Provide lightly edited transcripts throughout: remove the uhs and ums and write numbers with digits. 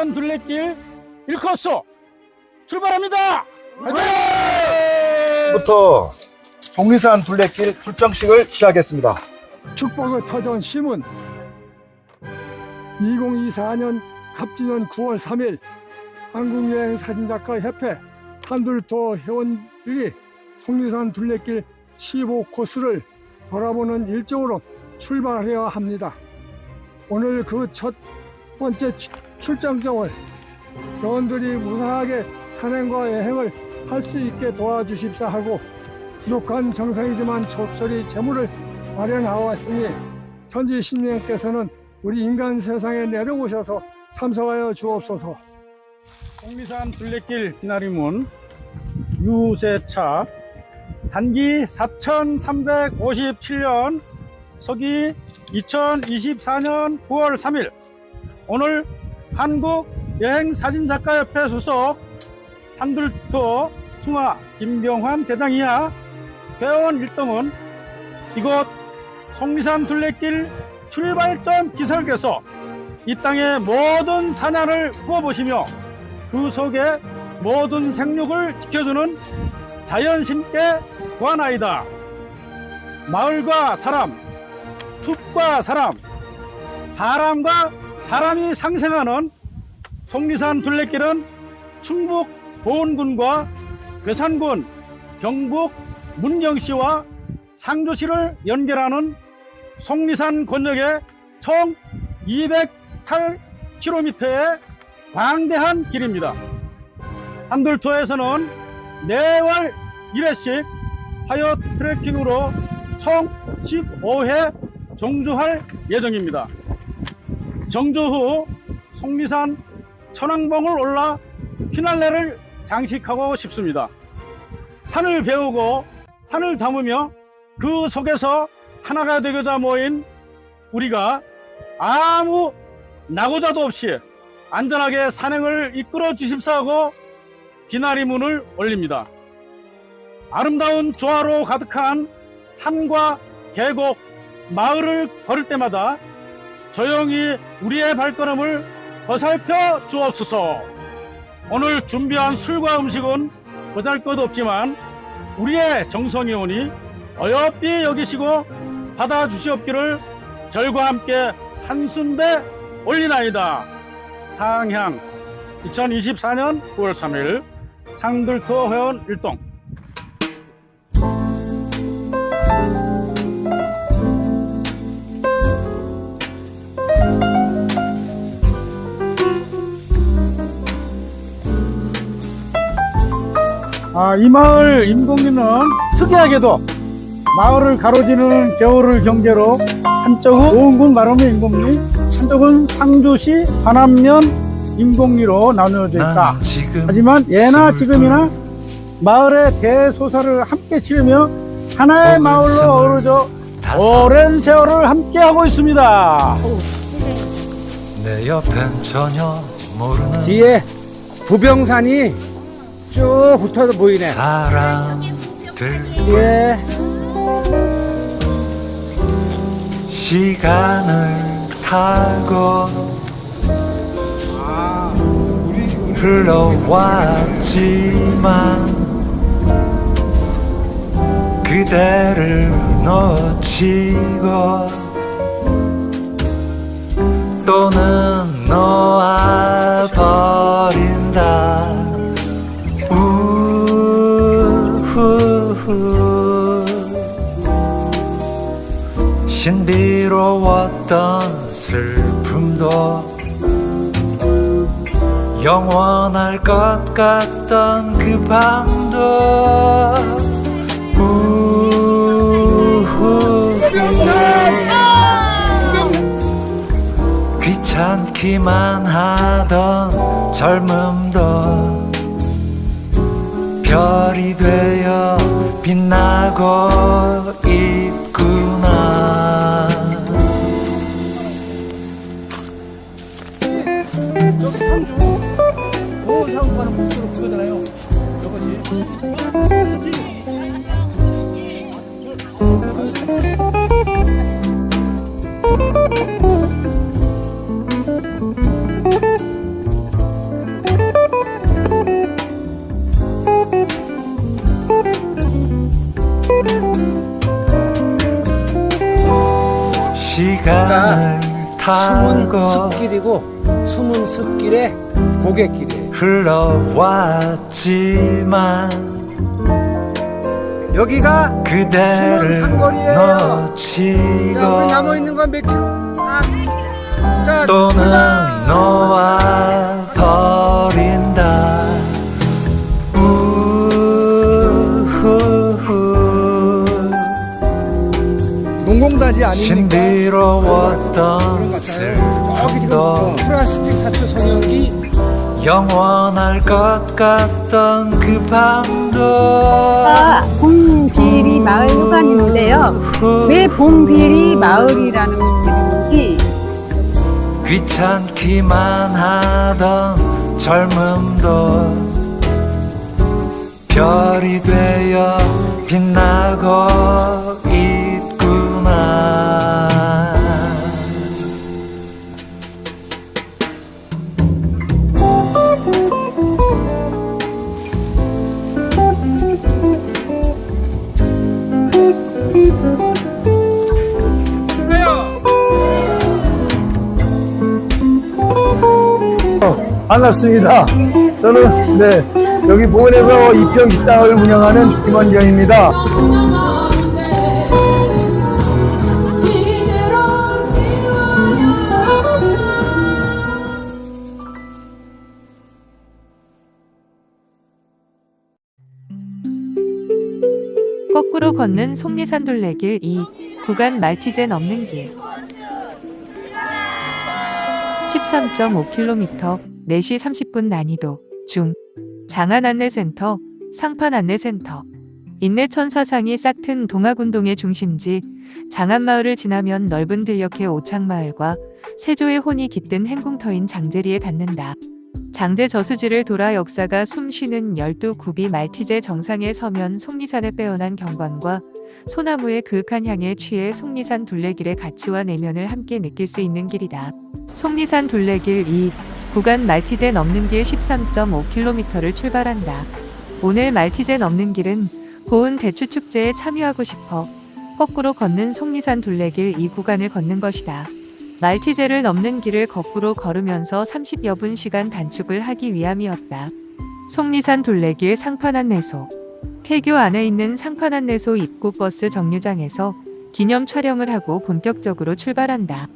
송리산 둘레길 1코스 출발합니다. 부터 송리산 둘레길 출정식을 시작했습니다. 축복의 터전 심은 2024년 갑진년 9월 3일 한국여행사진작가협회 한둘토 회원들이 송리산 둘레길 15코스를 돌아보는 일정으로 출발하려 합니다. 오늘 그 첫 번째 출정정을 회원들이 무사하게 산행과 여행을 할 수 있게 도와주십사 하고 부족한 정성이지만 적절히 재물을 마련하였으니 천지 신령께서는 우리 인간 세상에 내려오셔서 참석하여 주옵소서. 송리산 둘레길 기나림은 유세차 단기 4357년 서기 2024년 9월 3일 오늘 한국여행사진작가협회 소속 한둘토 충화 김병환 대장 이하 회원 일동은 이곳 송리산 둘레길 출발점 기슭에서 이 땅의 모든 산야를 후어보시며 그 속에 모든 생육을 지켜주는 자연신께 구하나이다. 마을과 사람, 숲과 사람, 사람과 사람이 상생하는 송리산 둘레길은 충북 보은군과 괴산군, 경북 문경시와 상주시를 연결하는 송리산 권역의 총 208km의 광대한 길입니다. 한둘토에서는 매월 1회씩 하여 트레킹으로 총 15회 정주할 예정입니다. 정주 후 송리산 천왕봉을 올라 피날레를 장식하고 싶습니다. 산을 배우고 산을 담으며 그 속에서 하나가 되고자 모인 우리가 아무 낙오자도 없이 안전하게 산행을 이끌어 주십사 하고 기나리문을 올립니다. 아름다운 조화로 가득한 산과 계곡, 마을을 걸을 때마다 조용히 우리의 발걸음을 보살펴 주옵소서. 오늘 준비한 술과 음식은 보잘것없지만 우리의 정성이 오니 어여삐 여기시고 받아주시옵기를 절과 함께 한순배 올리나이다. 상향 2024년 9월 3일 상둘토 회원 일동. 이 마을 임공리는 특이하게도 마을을 가로지르는 겨울을 경계로 한쪽은 보은군 마름의 임공리, 한쪽은 상주시 반암면 임공리로 나누어져 있다. 하지만 예나 지금이나 마을의 대소사를 함께 치르며 하나의 마을로 어우러져 오랜 세월을 함께 하고 있습니다. 내 옆엔 전혀 모르는 뒤에 부병산이 쭉 붙어서 보이네. 사람들 예. 시간을 타고 흘러왔지만 그대를 놓치고 또는 놓아버린다. 신비로웠던 슬픔도 영원할 것 같던 그 밤도 귀찮기만 하던 젊음도 별이 되어 빛나고 있구나. 저기 상주 보은상 가는 코스로 그거잖아요. 저거지. 시간을 숨은 타고 숲길이고 숨은 숲길에 고갯길이에요. 흘러왔지만 여기가 그대를 상거리예요. 자, 우리 놓치고 남아 있는 건 몇 킬로? 자, 또는 출발! 놓아 버린다. 우후후 농공단지 아닙니까? 신비로웠던 슬픔도 플라스틱 타투 성형기 영원할 것 같던 그 밤도 봉비리 마을 휴관인데요. 왜 봉비리 마을이라는 이름인지 귀찮기만 하던 젊음도 별이 되어 빛나고 있구나. 반갑습니다. 저는 여기 보은에서 이평식당을 운영하는 김원경입니다. 거꾸로 걷는 속리산 둘레길 2 구간 말티제 넘는 길 13.5km 4시 30분 난이도 중 장안안내센터 상판안내센터 인내천 사상이 싹튼 동학운동의 중심지 장안마을을 지나면 넓은 들녘의 오창마을과 세조의 혼이 깃든 행궁터인 장제리에 닿는다. 장제 저수지를 돌아 역사가 숨쉬는 12굽이 말티제 정상에 서면 속리산의 빼어난 경관과 소나무의 그윽한 향에 취해 속리산 둘레길의 가치와 내면을 함께 느낄 수 있는 길이다. 속리산 둘레길 2 구간 말티제 넘는 길 13.5km를 출발한다. 오늘 말티제 넘는 길은 고은 대추축제에 참여하고 싶어 거꾸로 걷는 속리산 둘레길 2 구간을 걷는 것이다. 말티제를 넘는 길을 거꾸로 걸으면서 30여 분 시간 단축을 하기 위함이었다. 속리산 둘레길 상판안내소 폐교 안에 있는 상판안내소 입구 버스 정류장에서 기념 촬영을 하고 본격적으로 출발한다.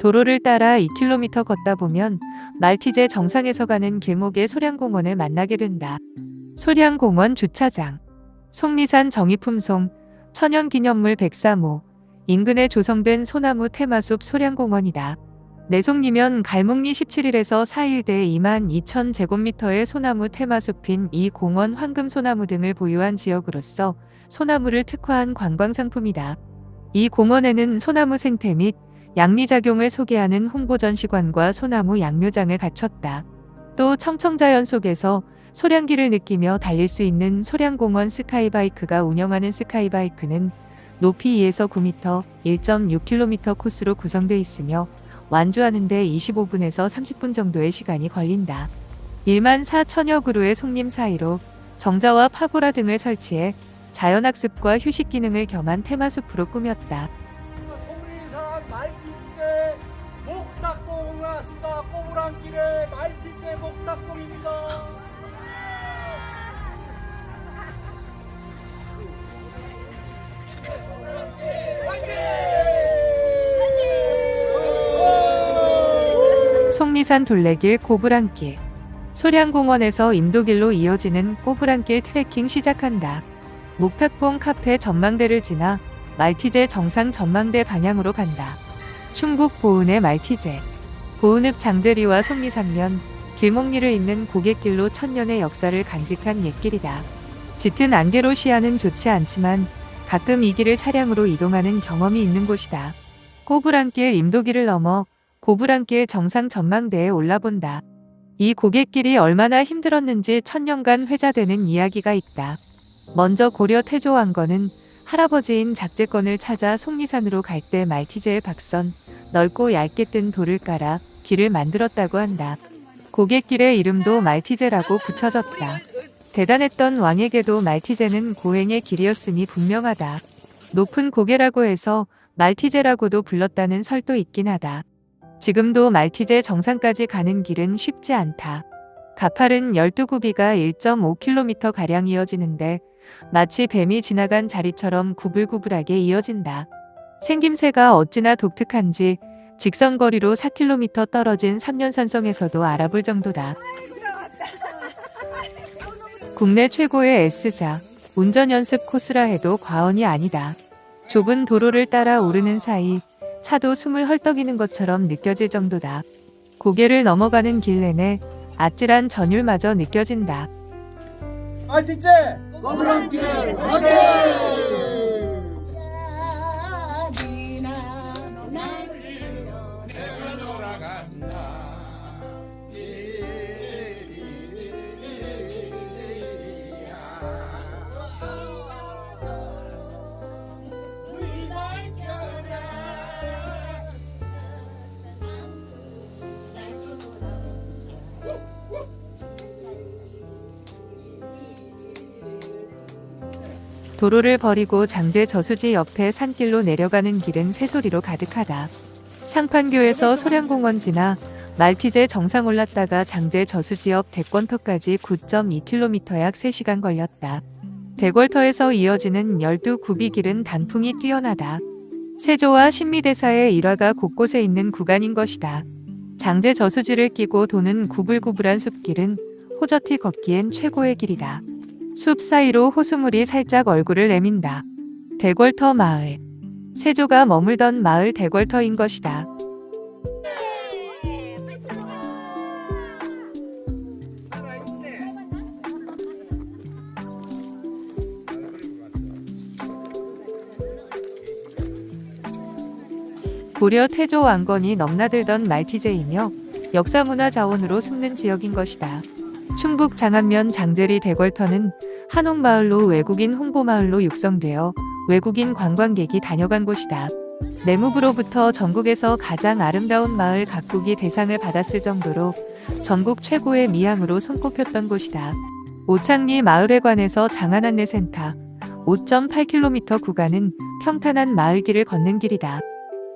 도로를 따라 2km 걷다 보면 말티제 정상에서 가는 길목의 소량공원을 만나게 된다. 소량공원 주차장 속리산 정의품송 천연기념물 103호 인근에 조성된 소나무 테마숲 소량공원이다. 내송리면 갈목리 17일에서 4일대 22,000제곱미터의 소나무 테마숲인 이 공원 황금소나무 등을 보유한 지역으로서 소나무를 특화한 관광상품이다. 이 공원에는 소나무 생태 및 양리작용을 소개하는 홍보전시관과 소나무 양묘장을 갖췄다. 또 청청자연 속에서 소량기를 느끼며 달릴 수 있는 소량공원 스카이바이크가 운영하는 스카이바이크는 높이 2에서 9m, 1.6km 코스로 구성되어 있으며 완주하는 데 25분에서 30분 정도의 시간이 걸린다. 1만 4천여 그루의 송림 사이로 정자와 파고라 등을 설치해 자연학습과 휴식 기능을 겸한 테마숲으로 꾸몄다. 속리산 말티제 목탁봉 왔습니다. 꼬부랑길에 말티제 목탁봉입니다. 속리산 둘레길 꼬부랑길 소량공원에서 임도길로 이어지는 꼬부랑길 트레킹 시작한다. 목탁봉 카페 전망대를 지나 말티제 정상 전망대 방향으로 간다. 충북 보은의 말티제 보은읍 장제리와 속리산면 길목리를 잇는 고갯길로 천년의 역사를 간직한 옛길이다. 짙은 안개로 시야는 좋지 않지만 가끔 이 길을 차량으로 이동하는 경험이 있는 곳이다. 꼬부랑길 임도길을 넘어 고부랑길 정상 전망대에 올라본다. 이 고갯길이 얼마나 힘들었는지 천년간 회자되는 이야기가 있다. 먼저 고려 태조 왕건은 할아버지인 작제건을 찾아 속리산으로 갈 때 말티제의 박선, 넓고 얇게 뜬 돌을 깔아 길을 만들었다고 한다. 고갯길의 이름도 말티제라고 붙여졌다. 대단했던 왕에게도 말티제는 고행의 길이었음이 분명하다. 높은 고개라고 해서 말티제라고도 불렀다는 설도 있긴 하다. 지금도 말티제 정상까지 가는 길은 쉽지 않다. 가파른 12구비가 1.5km가량 이어지는데 마치 뱀이 지나간 자리처럼 구불구불하게 이어진다. 생김새가 어찌나 독특한지 직선거리로 4km 떨어진 삼년산성에서도 알아볼 정도다. 국내 최고의 S자, 운전 연습 코스라 해도 과언이 아니다. 좁은 도로를 따라 오르는 사이 차도 숨을 헐떡이는 것처럼 느껴질 정도다. 고개를 넘어가는 길 내내 아찔한 전율마저 느껴진다. 말티제 꼬부랑길 화이팅! 도로를 버리고 장제 저수지 옆에 산길로 내려가는 길은 새소리로 가득하다. 상판교에서 소량공원 지나 말티제 정상 올랐다가 장제 저수지 옆 대권터까지 9.2km 약 3시간 걸렸다. 대궐터에서 이어지는 12구비 길은 단풍이 뛰어나다. 세조와 신미대사의 일화가 곳곳에 있는 구간인 것이다. 장제 저수지를 끼고 도는 구불구불한 숲길은 호젓히 걷기엔 최고의 길이다. 숲 사이로 호수물이 살짝 얼굴을 내민다. 대궐터 마을. 세조가 머물던 마을 대궐터인 것이다. 고려 태조 왕건이 넘나들던 말티제이며 역사문화 자원으로 숨는 지역인 것이다. 충북 장안면 장제리 대궐터는 한옥마을로 외국인 홍보마을로 육성되어 외국인 관광객이 다녀간 곳이다. 내무부로부터 전국에서 가장 아름다운 마을 각국이 대상을 받았을 정도로 전국 최고의 미항으로 손꼽혔던 곳이다. 오창리 마을회관에서 장안안내센터 5.8km 구간은 평탄한 마을길을 걷는 길이다.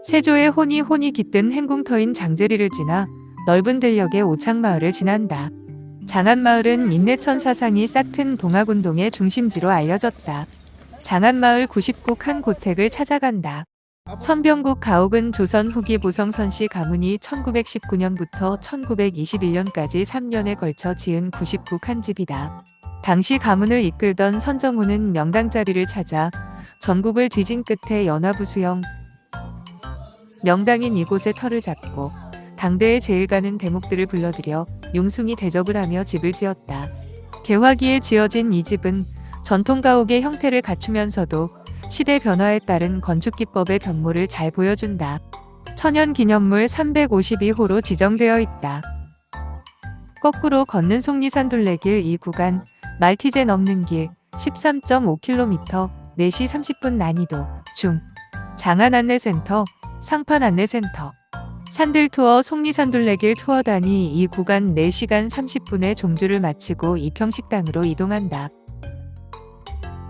세조의 혼이 깃든 행궁터인 장제리를 지나 넓은 들녘의 오창마을을 지난다. 장안마을은 인내천 사상이 싹튼 동학운동의 중심지로 알려졌다. 장안마을 99 한 고택을 찾아간다. 선병국 가옥은 조선 후기 보성선씨 가문이 1919년부터 1921년까지 3년에 걸쳐 지은 99 한 집이다. 당시 가문을 이끌던 선정우는 명당 자리를 찾아 전국을 뒤진 끝에 연화부수형 명당인 이곳에 터를 잡고 당대의 제일가는 대목들을 불러들여 용숭이 대접을 하며 집을 지었다. 개화기에 지어진 이 집은 전통가옥의 형태를 갖추면서도 시대 변화에 따른 건축기법의 변모를 잘 보여준다. 천연기념물 352호로 지정되어 있다. 거꾸로 걷는 속리산 둘레길 이 구간, 말티제 넘는 길 13.5km, 4시 30분 난이도, 중, 장안안내센터, 상판안내센터. 산들투어 속리산둘레길 투어단이 이 구간 4시간 30분의 종주를 마치고 이평식당으로 이동한다.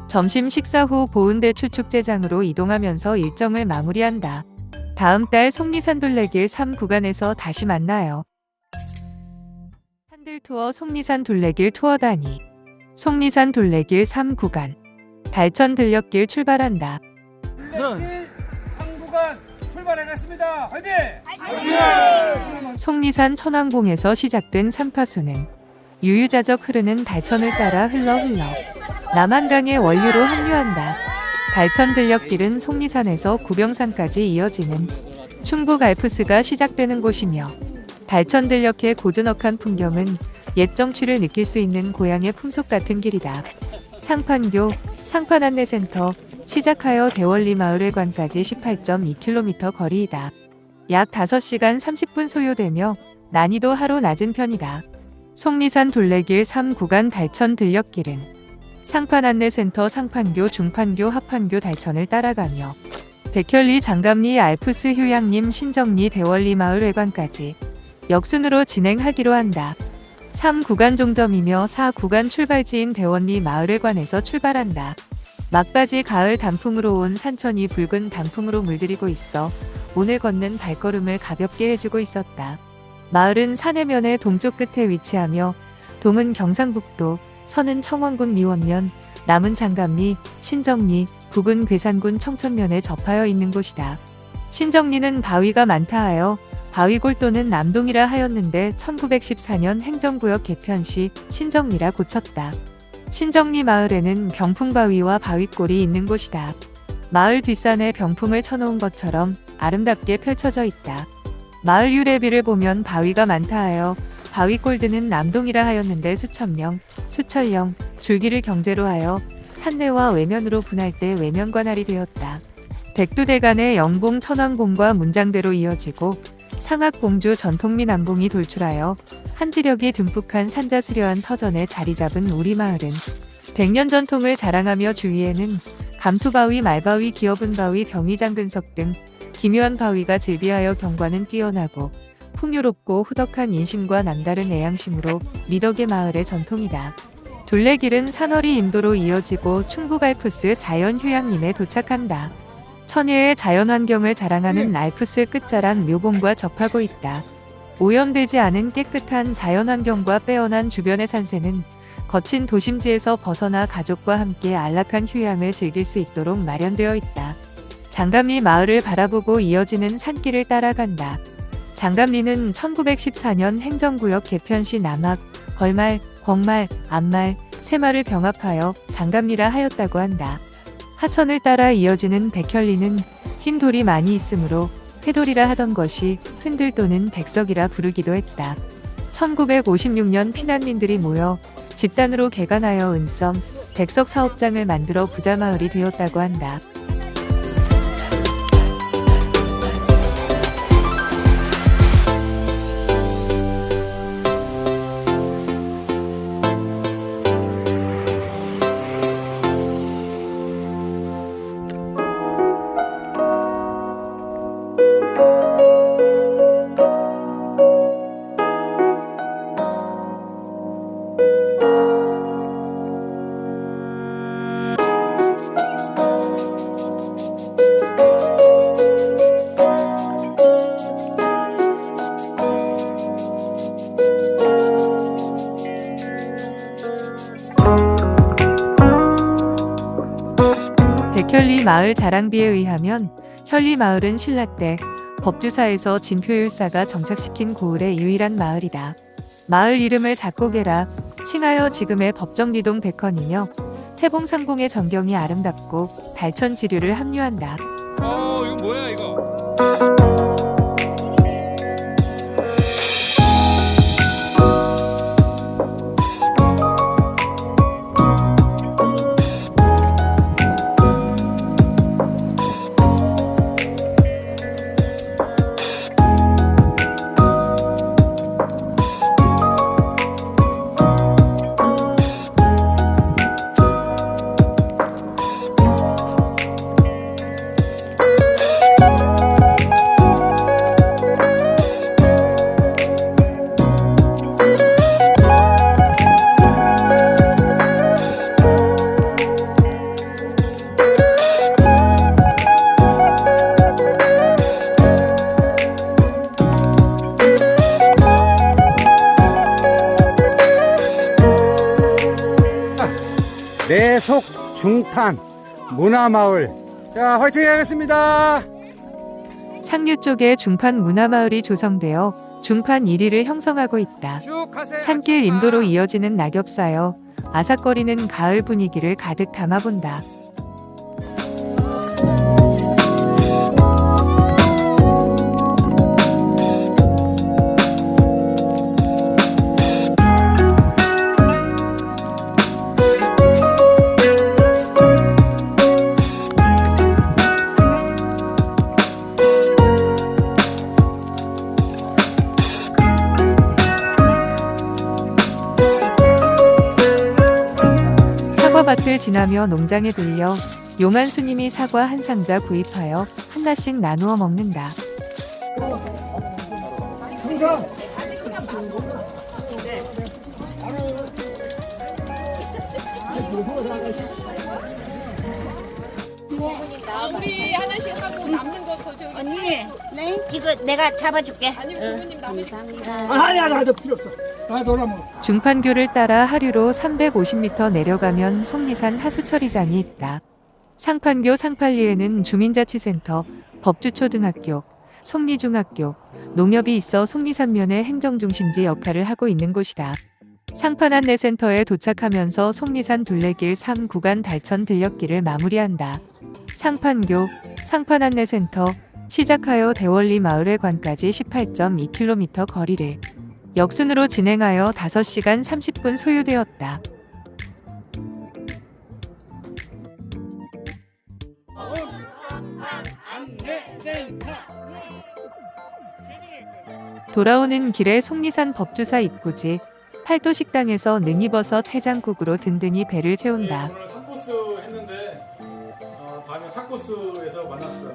점심 식사 후 보은대 추축제장으로 이동하면서 일정을 마무리한다. 다음 달 속리산둘레길 3구간에서 다시 만나요. 산들투어 속리산둘레길 투어단이 속리산둘레길 3구간 달천 들녘길 출발한다. 둘레길 3구간 출발해갔습니다. 화이팅! 속리산 천왕봉에서 시작된 삼파수는 유유자적 흐르는 달천을 따라 흘러 남한강의 원류로 합류한다. 달천 들녘길은 속리산에서 구병산까지 이어지는 충북 알프스가 시작되는 곳이며 달천 들녘의 고즈넉한 풍경은 옛 정취를 느낄 수 있는 고향의 품속 같은 길이다. 상판교, 상판안내센터, 시작하여 대월리 마을회관까지 18.2km 거리이다. 약 5시간 30분 소요되며 난이도 하루 낮은 편이다. 속리산 둘레길 3구간 달천 들녘길은 상판안내센터 상판교, 중판교, 하판교, 달천을 따라가며 백혈리, 장감리, 알프스, 휴양림, 신정리, 대월리 마을회관까지 역순으로 진행하기로 한다. 3구간 종점이며 4구간 출발지인 배원리 마을에 관해서 출발한다. 막바지 가을 단풍으로 온 산천이 붉은 단풍으로 물들이고 있어 오늘 걷는 발걸음을 가볍게 해주고 있었다. 마을은 산해면의 동쪽 끝에 위치하며 동은 경상북도, 서는 청원군 미원면, 남은 장감리, 신정리, 북은 괴산군 청천면에 접하여 있는 곳이다. 신정리는 바위가 많다 하여 바위골도는 남동이라 하였는데 1914년 행정구역 개편 시 신정리라 고쳤다. 신정리 마을에는 병풍바위와 바위골이 있는 곳이다. 마을 뒷산에 병풍을 쳐놓은 것처럼 아름답게 펼쳐져 있다. 마을 유래비를 보면 바위가 많다 하여 바위골드는 남동이라 하였는데 수천령, 수철령, 줄기를 경제로 하여 산내와 외면으로 분할 때 외면관할이 되었다. 백두대간의 영봉 천왕봉과 문장대로 이어지고 상악공주 전통민 남봉이 돌출하여 한지력이 듬뿍한 산자수려한 터전에 자리 잡은 우리 마을은 100년 전통을 자랑하며 주위에는 감투바위, 말바위, 기어분바위, 병위장근석 등 기묘한 바위가 즐비하여 경관은 뛰어나고 풍요롭고 후덕한 인심과 남다른 애양심으로 미덕의 마을의 전통이다. 둘레길은 산허리 임도로 이어지고 충북알프스 자연휴양림에 도착한다. 천혜의 자연환경을 자랑하는 알프스 끝자락 묘봉과 접하고 있다. 오염되지 않은 깨끗한 자연환경과 빼어난 주변의 산세는 거친 도심지에서 벗어나 가족과 함께 안락한 휴양을 즐길 수 있도록 마련되어 있다. 장감리 마을을 바라보고 이어지는 산길을 따라간다. 장감리는 1914년 행정구역 개편 시 남학, 벌말, 궐말, 앞말, 세말을 병합하여 장감리라 하였다고 한다. 하천을 따라 이어지는 백현리는 흰 돌이 많이 있으므로 회돌이라 하던 것이 흔들 또는 백석이라 부르기도 했다. 1956년 피난민들이 모여 집단으로 개간하여 은점, 백석 사업장을 만들어 부자마을이 되었다고 한다. 백현리 마을 자랑비에 의하면 현리 마을은 신라 때 법주사에서 진표율사가 정착시킨 고을의 유일한 마을이다. 마을 이름을 작고개라 칭하여 지금의 법정리동 백헌이며 태봉상공의 전경이 아름답고 달천 지류를 합류한다. 이거 뭐야 이거? 내속 중탄 문화마을. 자, 화이팅 하겠습니다. 상류 쪽에 중판 문화마을이 조성되어 중판 1위를 형성하고 있다. 쭉 하세요. 산길 임도로 이어지는 낙엽사여 아삭거리는 가을 분위기를 가득 담아본다. 사과밭을 지나며 농장에 들려 용안수님이 사과 한 상자 구입하여 하나씩 나누어 먹는다. 우리 하나씩 하고 남는 거 더 저기. 언니, 네? 이거 내가 잡아줄게. 아니면 부모님 남으시. 감사합니다. 아니야, 나도 필요 없어. 나 놀아먹어. 중판교를 따라 하류로 350m 내려가면 속리산 하수처리장이 있다. 상판교 상판리에는 주민자치센터, 법주초등학교, 속리중학교, 농협이 있어 속리산면의 행정중심지 역할을 하고 있는 곳이다. 상판안내센터에 도착하면서 속리산 둘레길 3구간 달천 들녘길을 마무리한다. 상판교, 상판안내센터, 시작하여 대월리 마을회관까지 18.2km 거리를 역순으로 진행하여 5시간 30분 소요되었다. 돌아오는 길에 속리산 법주사 입구지 팔도식당에서 능이버섯 해장국으로 든든히 배를 채운다. 오늘 3코스 했는데 다음에 4코스에서 만났어요.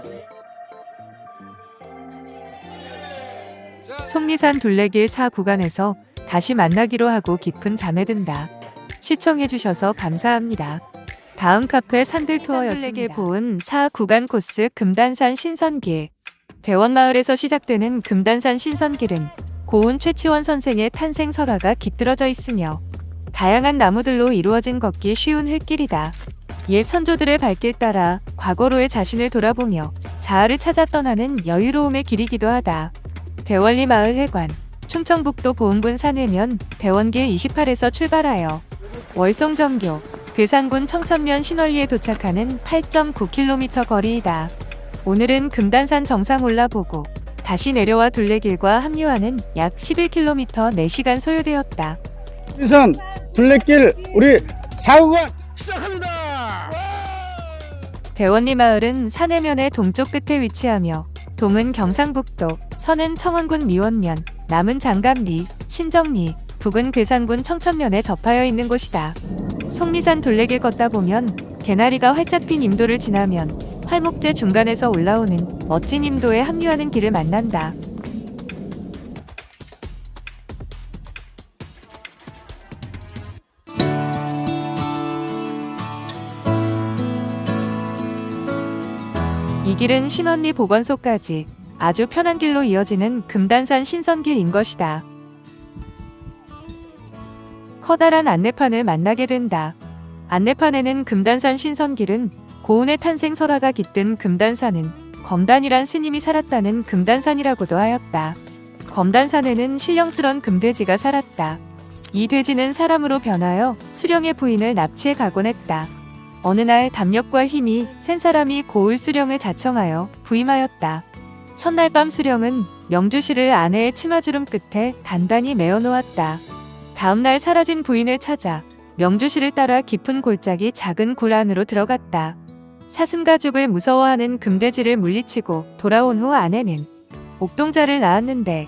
속리산 둘레길 4구간에서 다시 만나기로 하고 깊은 잠에 든다. 시청해주셔서 감사합니다. 다음 카페 산들투어였습니다. 보은 4구간 코스 금단산 신선길. 대원마을에서 시작되는 금단산 신선길은 고운 최치원 선생의 탄생 설화가 깃들어져 있으며 다양한 나무들로 이루어진 걷기 쉬운 흙길이다. 옛 선조들의 발길 따라 과거로의 자신을 돌아보며 자아를 찾아 떠나는 여유로움의 길이기도 하다. 대월리 마을 회관, 충청북도 보은군 산회면 대원길 28에서 출발하여 월송정교, 괴산군 청천면 신월리에 도착하는 8.9km 거리이다. 오늘은 금단산 정상 올라보고 다시 내려와 둘레길과 합류하는 약 11km 4시간 소요되었다. 일산 둘레길 우리 4구간 시작합니다. 대원리 마을은 산해면의 동쪽 끝에 위치하며 동은 경상북도, 서는 청원군 미원면, 남은 장감리, 신정리, 북은 괴산군 청천면에 접하여 있는 곳이다. 속리산 둘레길 걷다 보면 개나리가 활짝 핀 임도를 지나면 활목제 중간에서 올라오는 멋진 임도에 합류하는 길을 만난다. 이 길은 신원리 보건소까지 아주 편한 길로 이어지는 금단산 신선길인 것이다. 커다란 안내판을 만나게 된다. 안내판에는 금단산 신선길은 고운의 탄생 설화가 깃든 금단산은 검단이란 스님이 살았다는 금단산이라고도 하였다. 검단산에는 신령스런 금돼지가 살았다. 이 돼지는 사람으로 변하여 수령의 부인을 납치해 가곤 했다. 어느 날 담력과 힘이 센 사람이 고을 수령을 자청하여 부임하였다. 첫날 밤 수령은 명주실을 아내의 치마주름 끝에 단단히 메어 놓았다. 다음날 사라진 부인을 찾아 명주실을 따라 깊은 골짜기 작은 굴 안으로 들어갔다. 사슴가죽을 무서워하는 금돼지를 물리치고 돌아온 후 아내는 옥동자를 낳았는데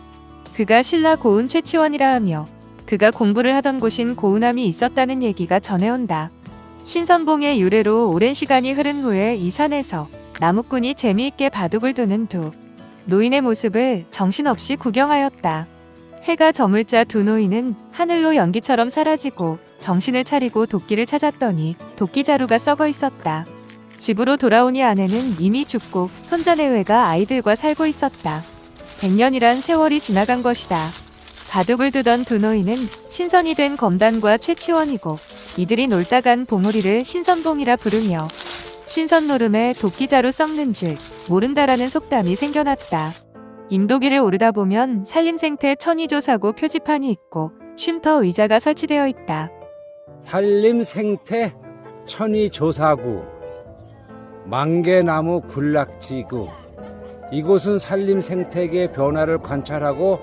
그가 신라 고운 최치원이라 하며 그가 공부를 하던 곳인 고운함이 있었다는 얘기가 전해온다. 신선봉의 유래로 오랜 시간이 흐른 후에 이 산에서 나무꾼이 재미있게 바둑을 두는 두 노인의 모습을 정신없이 구경하였다. 해가 저물자 두 노인은 하늘로 연기처럼 사라지고 정신을 차리고 도끼를 찾았더니 도끼자루가 썩어 있었다. 집으로 돌아오니 아내는 이미 죽고 손자내외가 아이들과 살고 있었다. 100년이란 세월이 지나간 것이다. 바둑을 두던 두 노인은 신선이 된 검단과 최치원이고 이들이 놀다 간 봉우리를 신선봉이라 부르며 신선노름에 도끼자루 썩는 줄 모른다라는 속담이 생겨났다. 임도기를 오르다 보면 산림생태 천의조사구 표지판이 있고 쉼터 의자가 설치되어 있다. 산림생태 천의조사구 만개나무 군락지구. 이곳은 산림생태계의 변화를 관찰하고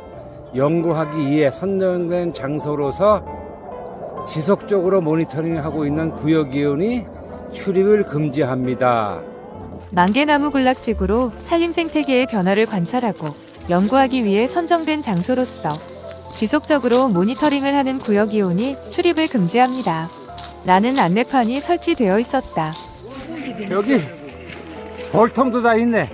연구하기 위해 선정된 장소로서 지속적으로 모니터링하고 있는 구역위원이 출입을 금지합니다. 만개나무 군락지구로 산림생태계의 변화를 관찰하고 연구하기 위해 선정된 장소로서 지속적으로 모니터링을 하는 구역위원이 출입을 금지합니다. 라는 안내판이 설치되어 있었다. 여기 벌통도 다 있네.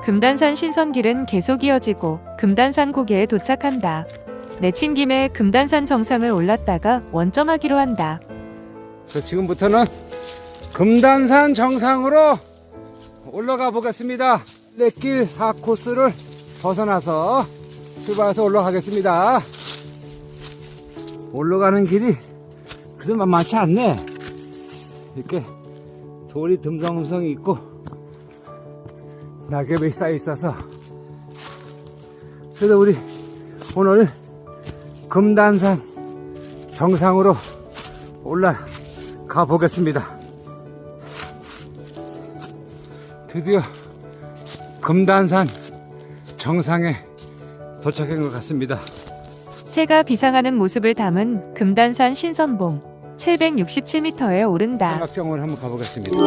금단산 신선길은 계속 이어지고 금단산 고개에 도착한다. 내친 김에 금단산 정상을 올랐다가 원점하기로 한다. 지금부터는 금단산 정상으로 올라가 보겠습니다. 렛길 4코스를 벗어나서 출발해서 올라가겠습니다. 올라가는 길이 그리 만만치 않네. 이렇게 돌이 듬성듬성 있고 낙엽이 쌓여 있어서. 그래서 우리 오늘 금단산 정상으로 올라가 보겠습니다. 드디어 금단산 정상에 도착한 것 같습니다. 새가 비상하는 모습을 담은 금단산 신선봉 767m에 오른다. 삼각정을 한번 가보겠습니다.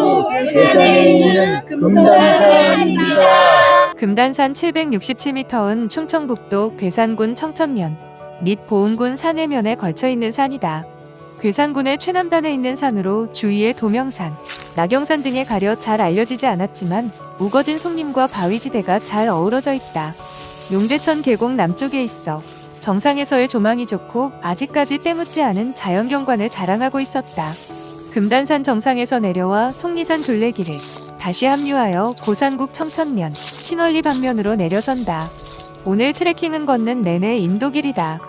금단산 767m은 충청북도 괴산군 청천면 및 보은군 산해면에 걸쳐 있는 산이다. 괴산군의 최남단에 있는 산으로 주위에 도명산, 낙영산 등에 가려 잘 알려지지 않았지만 우거진 송림과 바위지대가 잘 어우러져 있다. 용대천 계곡 남쪽에 있어 정상에서의 조망이 좋고 아직까지 때묻지 않은 자연경관을 자랑하고 있었다. 금단산 정상에서 내려와 속리산 둘레길을 다시 합류하여 고산국 청천면, 신월리 방면으로 내려선다. 오늘 트레킹은 걷는 내내 인도길이다.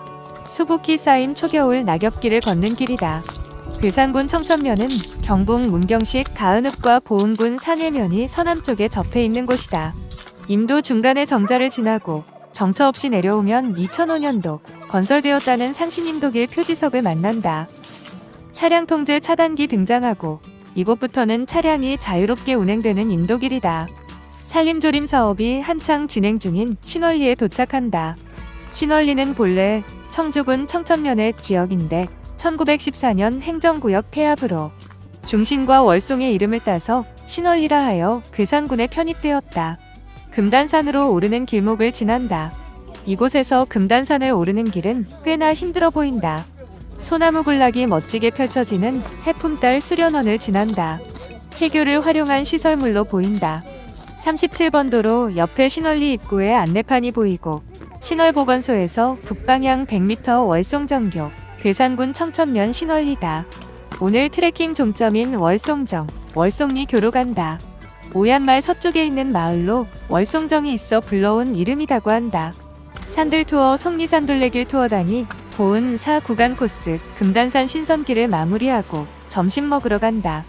수북히 쌓인 초겨울 낙엽길을 걷는 길이다. 괴산군 청천면은 경북 문경식 가은읍과 보은군 산해면이 서남쪽에 접해 있는 곳이다. 임도 중간에 정자를 지나고 정처 없이 내려오면 2005년도 건설되었다는 상신임도길 표지석을 만난다. 차량 통제 차단기 등장하고 이곳부터는 차량이 자유롭게 운행되는 임도길이다. 산림조림 사업이 한창 진행 중인 신월리에 도착한다. 신월리는 본래 청주군 청천면의 지역인데 1914년 행정구역 폐합으로 중신과 월송의 이름을 따서 신월리라 하여 괴산군에 편입되었다. 금단산으로 오르는 길목을 지난다. 이곳에서 금단산을 오르는 길은 꽤나 힘들어 보인다. 소나무 군락이 멋지게 펼쳐지는 해품달 수련원을 지난다. 해교를 활용한 시설물로 보인다. 37번 도로 옆에 신월리 입구에 안내판이 보이고 신월보건소에서 북방향 100m 월송정교 괴산군 청천면 신월리다. 오늘 트레킹 종점인 월송정, 월송리 교로 간다. 오얀말 서쪽에 있는 마을로 월송정이 있어 불러온 이름이라고 한다. 산들 투어 속리산 둘레길 투어단이 보은 4구간 코스 금단산 신선길을 마무리하고 점심 먹으러 간다.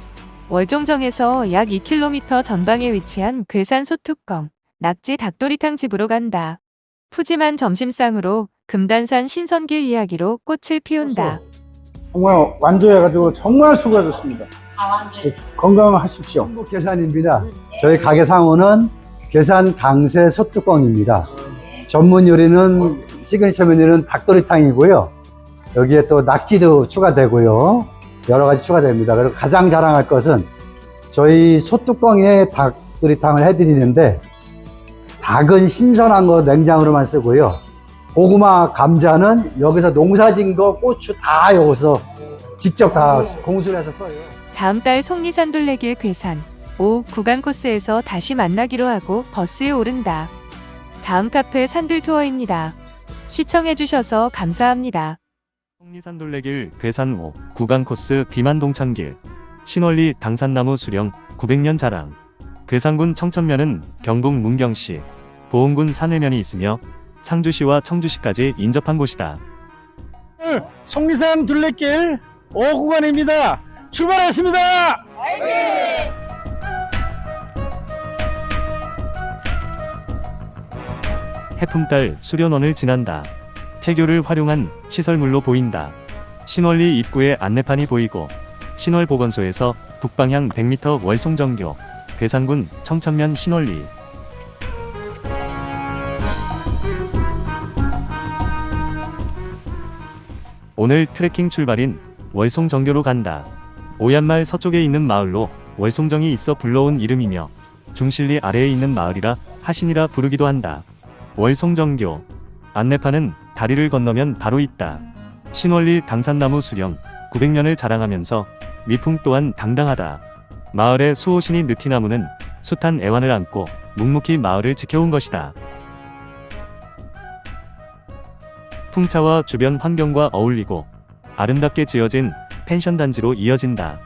월종정에서 약 2km 전방에 위치한 괴산 소뚜껑, 낙지 닭도리탕 집으로 간다. 푸짐한 점심상으로 금단산 신선길 이야기로 꽃을 피운다. 정말 완주해가지고 정말 수고하셨습니다. 건강하십시오. 충북 괴산입니다. 저희 가게 상호는 괴산 강세 소뚜껑입니다. 전문 요리는 시그니처 메뉴는 닭도리탕이고요. 여기에 또 낙지도 추가되고요. 여러 가지 추가됩니다. 그리고 가장 자랑할 것은 저희 소뚜껑에 닭도리탕을 해드리는데 닭은 신선한 거 냉장으로만 쓰고요. 고구마, 감자는 여기서 농사진 거, 고추 다 여기서 직접 다 공수를 해서 써요. 다음 달 속리산 둘레길 괴산 5구간 코스에서 다시 만나기로 하고 버스에 오른다. 다음 카페 산들 투어입니다. 시청해주셔서 감사합니다. 속리산 둘레길 괴산 5 구간 코스 비만동천길 신월리 당산나무 수령 900년 자랑. 괴산군 청천면은 경북 문경시, 보은군 산해면이 있으며 상주시와 청주시까지 인접한 곳이다. 속리산 둘레길 5구간입니다. 출발하겠습니다. 해품달 수련원을 지난다. 폐교를 활용한 시설물로 보인다. 신월리 입구에 안내판이 보이고 신월보건소에서 북방향 100m 월송정교 괴산군 청천면 신월리. 오늘 트레킹 출발인 월송정교로 간다. 오얀말 서쪽에 있는 마을로 월송정이 있어 불러온 이름이며 중실리 아래에 있는 마을이라 하신이라 부르기도 한다. 월송정교 안내판은 다리를 건너면 바로 있다. 신월리 당산나무 수령 900년을 자랑하면서 미풍 또한 당당하다. 마을의 수호신이 느티나무는 숱한 애완을 안고 묵묵히 마을을 지켜온 것이다. 풍차와 주변 환경과 어울리고 아름답게 지어진 펜션 단지로 이어진다.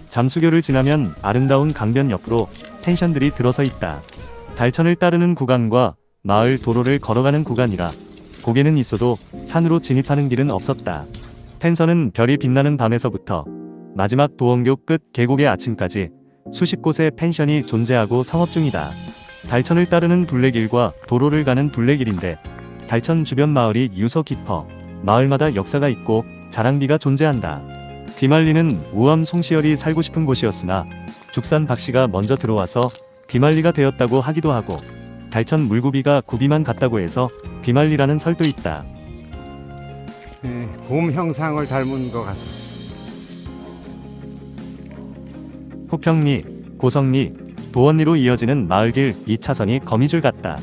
잠수교를 지나면 아름다운 강변 옆으로 펜션들이 들어서 있다. 달천을 따르는 구간과 마을 도로를 걸어가는 구간이라 고개는 있어도 산으로 진입하는 길은 없었다. 펜션은 별이 빛나는 밤에서부터 마지막 도원교 끝 계곡의 아침까지 수십 곳의 펜션이 존재하고 성업 중이다. 달천을 따르는 둘레길과 도로를 가는 둘레길인데 달천 주변 마을이 유서 깊어 마을마다 역사가 있고 자랑비가 존재한다. 귀말리는 우암 송시열이 살고 싶은 곳이었으나 죽산 박씨가 먼저 들어와서 귀말리가 되었다고 하기도 하고 달천 물구비가 구비만 같다고 해서 귀말리라는 설도 있다. 봄 형상을 닮은 것 같아. 후평리, 고성리, 도원리로 이어지는 마을길 2차선이 거미줄 같다.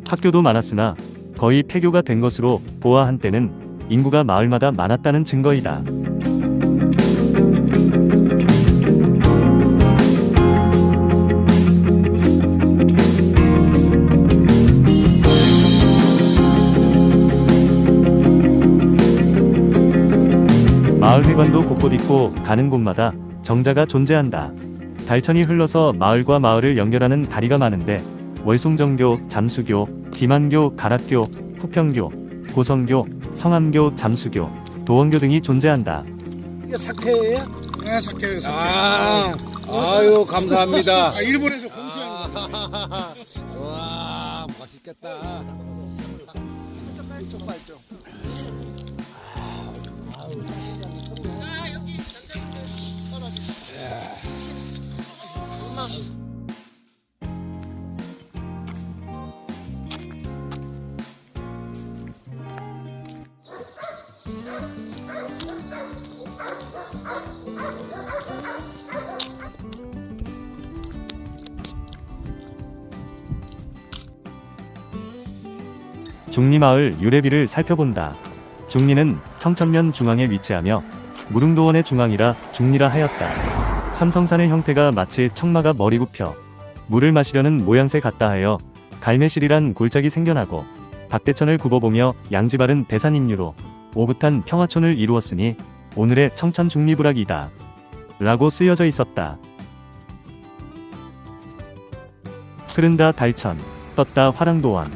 학교도 많았으나 거의 폐교가 된 것으로 보아 한때는 인구가 마을마다 많았다는 증거이다. 마을 회관도 곳곳 있고 가는 곳마다 정자가 존재한다. 달천이 흘러서 마을과 마을을 연결하는 다리가 많은데 월송정교, 잠수교, 김한교, 가락교, 후평교, 고성교, 성암교, 잠수교, 도원교 등이 존재한다. 이게 사케예요? 네, 사케예요, 사케. 아유 감사합니다. 일본에서 공수한 거. 와 맛있겠다. 이쪽 봐, 이쪽. 중리마을 유래비를 살펴본다. 중리는 청천면 중앙에 위치하며 무릉도원의 중앙이라 중리라 하였다. 삼성산의 형태가 마치 청마가 머리 굽혀 물을 마시려는 모양새 같다 하여 갈매실이란 골짜기 생겨나고 박대천을 굽어보며 양지바른 대산임류로 오붓한 평화촌을 이루었으니 오늘의 청천 중리부락이다 라고 쓰여져 있었다. 흐른다 달천, 떴다 화랑도원.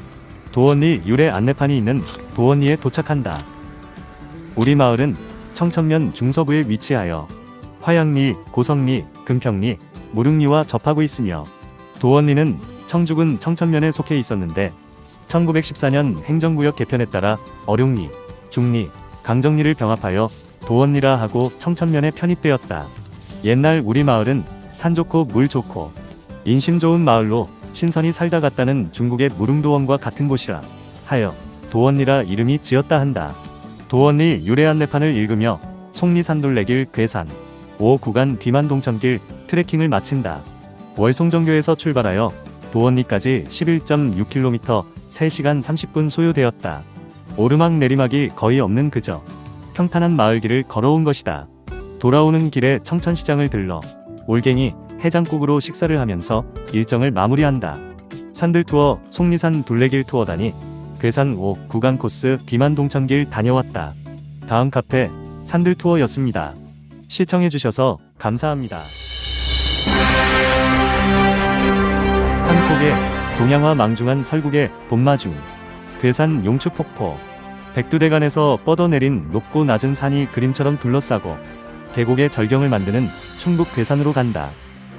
도원리 유래 안내판이 있는 도원리에 도착한다. 우리 마을은 청천면 중서부에 위치하여 화양리, 고성리, 금평리, 무릉리와 접하고 있으며 도원리는 청주군 청천면에 속해 있었는데 1914년 행정구역 개편에 따라 어룡리, 중리, 강정리를 병합하여 도원리라 하고 청천면에 편입되었다. 옛날 우리 마을은 산 좋고 물 좋고 인심 좋은 마을로 신선이 살다 갔다는 중국의 무릉도원과 같은 곳이라 하여 도원리라 이름이 지었다 한다. 도원리 유래 안내판을 읽으며 속리산둘레길 괴산 5구간 귀만동천길 트레킹을 마친다. 월송정교에서 출발하여 도원리까지 11.6km 3시간 30분 소요되었다. 오르막 내리막이 거의 없는 그저 평탄한 마을길을 걸어온 것이다. 돌아오는 길에 청천시장을 들러 올갱이 해장국으로 식사를 하면서 일정을 마무리한다. 산들 투어 속리산 둘레길 투어단이 괴산 5구간 코스 귀만동천길 다녀왔다. 다음 카페 산들 투어였습니다. 시청해주셔서 감사합니다. 한폭의 동양화 망중한 설국의 봄마중 괴산 용추폭포 백두대간에서 뻗어내린 높고 낮은 산이 그림처럼 둘러싸고 계곡의 절경을 만드는 충북 괴산으로 간다.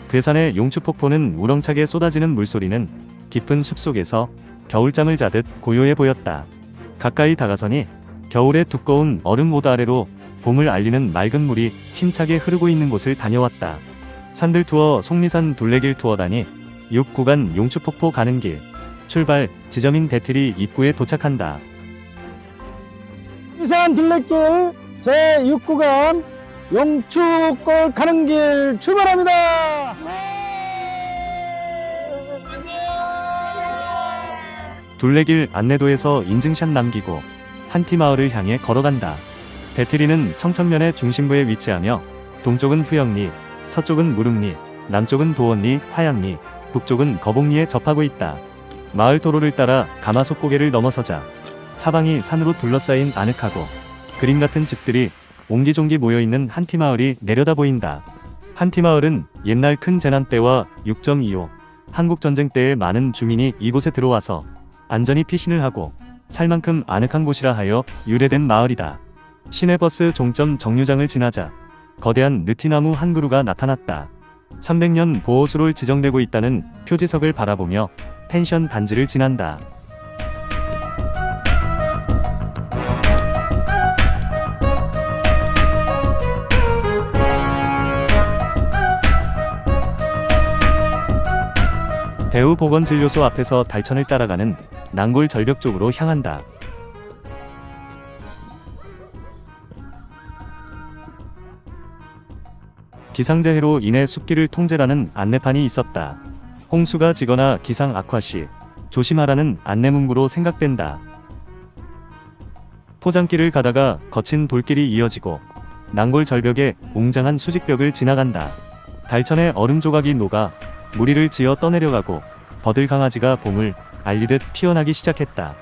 괴산의 용추폭포는 우렁차게 쏟아지는 물소리는 깊은 숲속에서 겨울잠을 자듯 고요해 보였다. 가까이 다가서니 겨울의 두꺼운 얼음 모드 아래로 봄을 알리는 맑은 물이 힘차게 흐르고 있는 곳을 다녀왔다. 산들 투어 속리산 둘레길 투어단이 6구간 용추폭포 가는 길 출발 지점인 대트리 입구에 도착한다. 이산 둘레길 제6구간 용추골 가는 길 출발합니다. 둘레길 안내도에서 인증샷 남기고 한티 마을을 향해 걸어간다. 배트리는 청천면의 중심부에 위치하며 동쪽은 후영리, 서쪽은 무릉리, 남쪽은 도원리, 화양리, 북쪽은 거봉리에 접하고 있다. 마을 도로를 따라 가마솥 고개를 넘어서자 사방이 산으로 둘러싸인 아늑하고 그림 같은 집들이 옹기종기 모여있는 한티마을이 내려다 보인다. 한티마을은 옛날 큰 재난 때와 6.25 한국전쟁 때에 많은 주민이 이곳에 들어와서 안전히 피신을 하고 살 만큼 아늑한 곳이라 하여 유래된 마을이다. 시내버스 종점 정류장을 지나자 거대한 느티나무 한 그루가 나타났다. 300년 보호수로 지정되고 있다는 표지석을 바라보며 펜션 단지를 지난다. 대우보건진료소 앞에서 달천을 따라가는 난골 절벽 쪽으로 향한다. 기상재해로 인해 숲길을 통제라는 안내판이 있었다. 홍수가 지거나 기상 악화 시 조심하라는 안내문구로 생각된다. 포장길을 가다가 거친 돌길이 이어지고 난골 절벽에 웅장한 수직벽을 지나간다. 달천의 얼음 조각이 녹아 무리를 지어 떠내려가고 버들 강아지가 봄을 알리듯 피어나기 시작했다.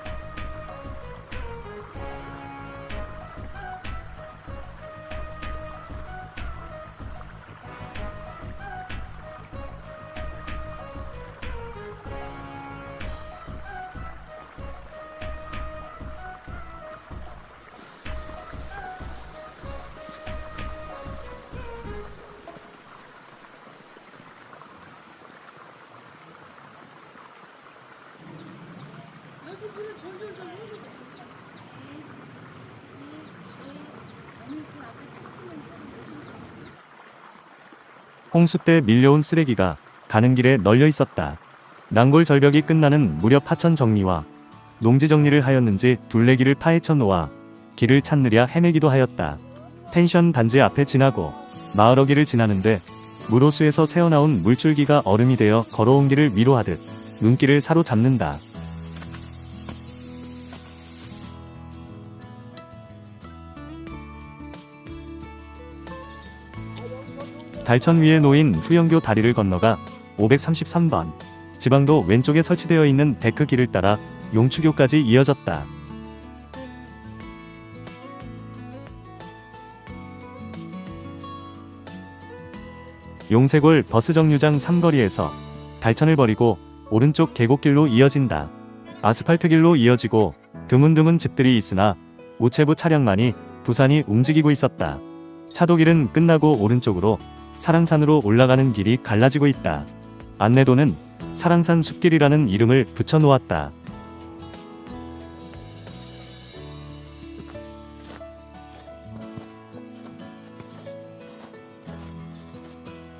홍수 때 밀려온 쓰레기가 가는 길에 널려 있었다. 난골 절벽이 끝나는 무렵 하천 정리와 농지 정리를 하였는지 둘레길을 파헤쳐 놓아 길을 찾느랴 헤매기도 하였다. 펜션 단지 앞에 지나고 마을어귀를 지나는데 물호수에서 새어나온 물줄기가 얼음이 되어 걸어온 길을 위로하듯 눈길을 사로잡는다. 달천 위에 놓인 후영교 다리를 건너가 533번 지방도 왼쪽에 설치되어 있는 데크 길을 따라 용추교까지 이어졌다. 용세골 버스 정류장 삼거리에서 달천을 버리고 오른쪽 계곡길로 이어진다. 아스팔트 길로 이어지고 드문드문 집들이 있으나 우체부 차량만이 부산이 움직이고 있었다. 차도길은 끝나고 오른쪽으로 사랑산으로 올라가는 길이 갈라지고 있다. 안내도는 사랑산 숲길이라는 이름을 붙여 놓았다.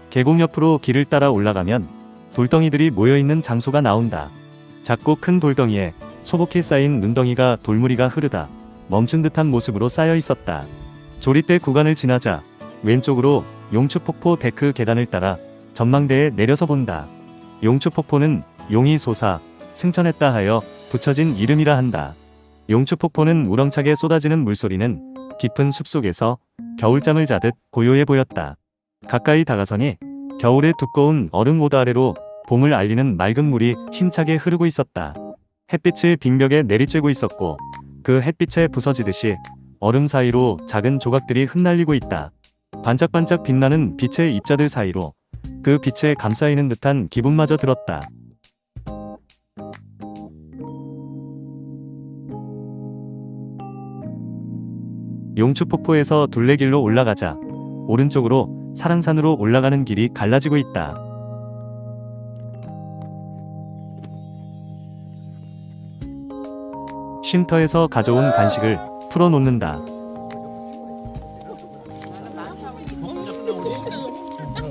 계곡 옆으로 길을 따라 올라가면 돌덩이들이 모여있는 장소가 나온다. 작고 큰 돌덩이에 소복히 쌓인 눈덩이가 돌무리가 흐르다 멈춘 듯한 모습으로 쌓여 있었다. 조리대 구간을 지나자 왼쪽으로 용추폭포 데크 계단을 따라 전망대에 내려서 본다. 용추폭포는 용이 솟아 승천했다 하여 붙여진 이름이라 한다. 용추폭포는 우렁차게 쏟아지는 물소리는 깊은 숲속에서 겨울잠을 자듯 고요해 보였다. 가까이 다가서니 겨울의 두꺼운 얼음 모드 아래로 봄을 알리는 맑은 물이 힘차게 흐르고 있었다. 햇빛이 빙벽에 내리쬐고 있었고 그 햇빛에 부서지듯이 얼음 사이로 작은 조각들이 흩날리고 있다. 반짝반짝 빛나는 빛의 입자들 사이로 그 빛에 감싸이는 듯한 기분마저 들었다. 용추폭포에서 둘레길로 올라가자 오른쪽으로 사랑산으로 올라가는 길이 갈라지고 있다. 쉼터에서 가져온 간식을 풀어놓는다.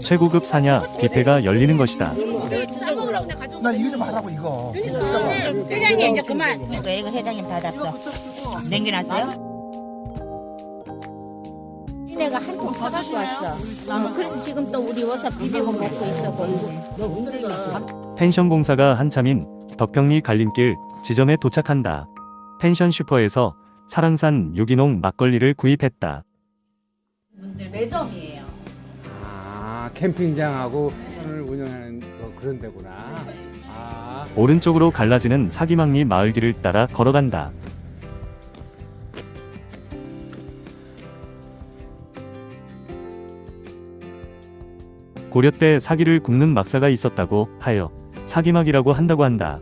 최고급 사냐 뷔페가 열리는 것이다. 나 이거 좀 하라고 이거. 회장님 이제 그만. 이거 회장님 다 잡숴. 남겨놨어요? 내가 한 통 사갖고 왔어. 그래서 지금 또 우리 와서 비비고 먹고 있어 보이네. 펜션 공사가 한참인 덕평리 갈림길 지점에 도착한다. 펜션 슈퍼에서 사랑산 유기농 막걸리를 구입했다. 분들 매점이에요. 아, 캠핑장하고 을 운영하는 그런 데구나. 아, 오른쪽으로 갈라지는 사기막리 마을길을 따라 걸어간다. 고려 때 사기를 굽는 막사가 있었다고 하여 사기막이라고 한다고 한다.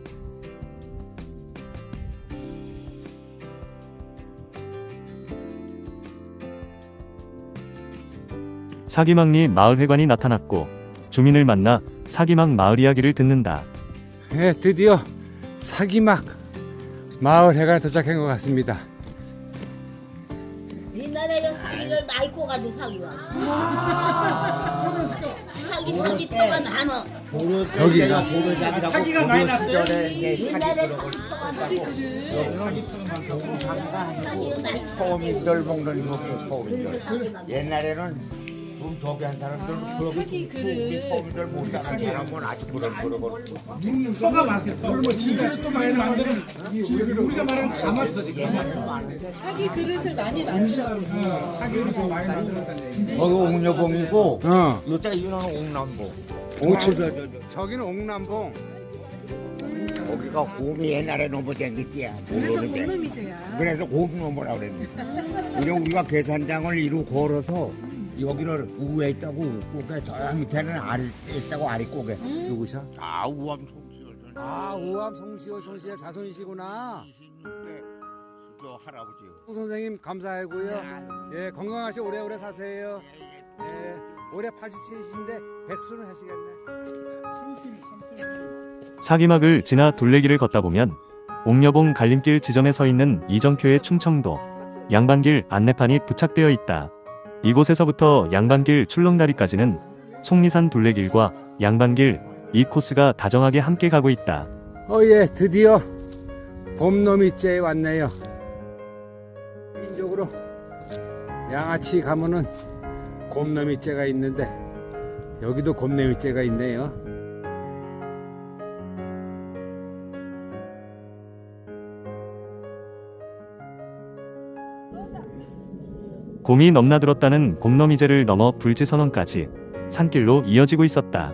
사기막리 마을회관이 나타났고 주민을 만나 사기막 마을 이야기를 듣는다. 네, 드디어 사기막 마을 회관에 도착한 것 같습니다. 옛날에 요 사기를 많이 꼬가지고 사기 와. 사기 터가 많어. 여기가 사기가 많이 났어요. 옛날에 사기 소민들 먹는 거 소민들. 옛날에는 돈 저기 한 사람들 그렇게 소민들 못 사는 사람은 아직 그런 소가 많겠다. 그러면 지금 또 많이 만드는 우리가 말하는 가마터지. 사기 그릇을 많이 만들었어요. 사기 그릇을 많이 만들었다는 얘기. 거기 옥녀봉이고 요때 이거는 옥남봉. 저기는 옥남봉. 거기가 곰이 옛날에 넘어댕겼지야. 그래서 곰놈이세요. 그래서 곰놈이라고 그랬는데. 이제 우리가 계산장을 이루 걸어서 여기를 우에 있다고 꼭에 저 밑에는 아래 있다고 아래 꼭에. 누구셔? 아 우암 송시열. 아, 우암 송시열 자손이시구나. 26대 저 할아버지요. 송 선생님 감사하고요. 예, 건강하시 오래오래 사세요. 예, 올해 87이신데 백수는 하시겠네. 사기막을 지나 둘레길을 걷다 보면 옥녀봉 갈림길 지점에 서 있는 이정표의 충청도 양반길 안내판이 부착되어 있다. 이곳에서부터 양반길 출렁다리까지는 속리산 둘레길과 양반길 이 코스가 다정하게 함께 가고 있다. 예, 드디어 곰놈이째에 왔네요. 민족으로 양아치 가면은 곰놈이째가 있는데 여기도 곰놈이째가 있네요. 곰이 넘나들었다는 곰놈이제를 넘어 불지선원까지 산길로 이어지고 있었다.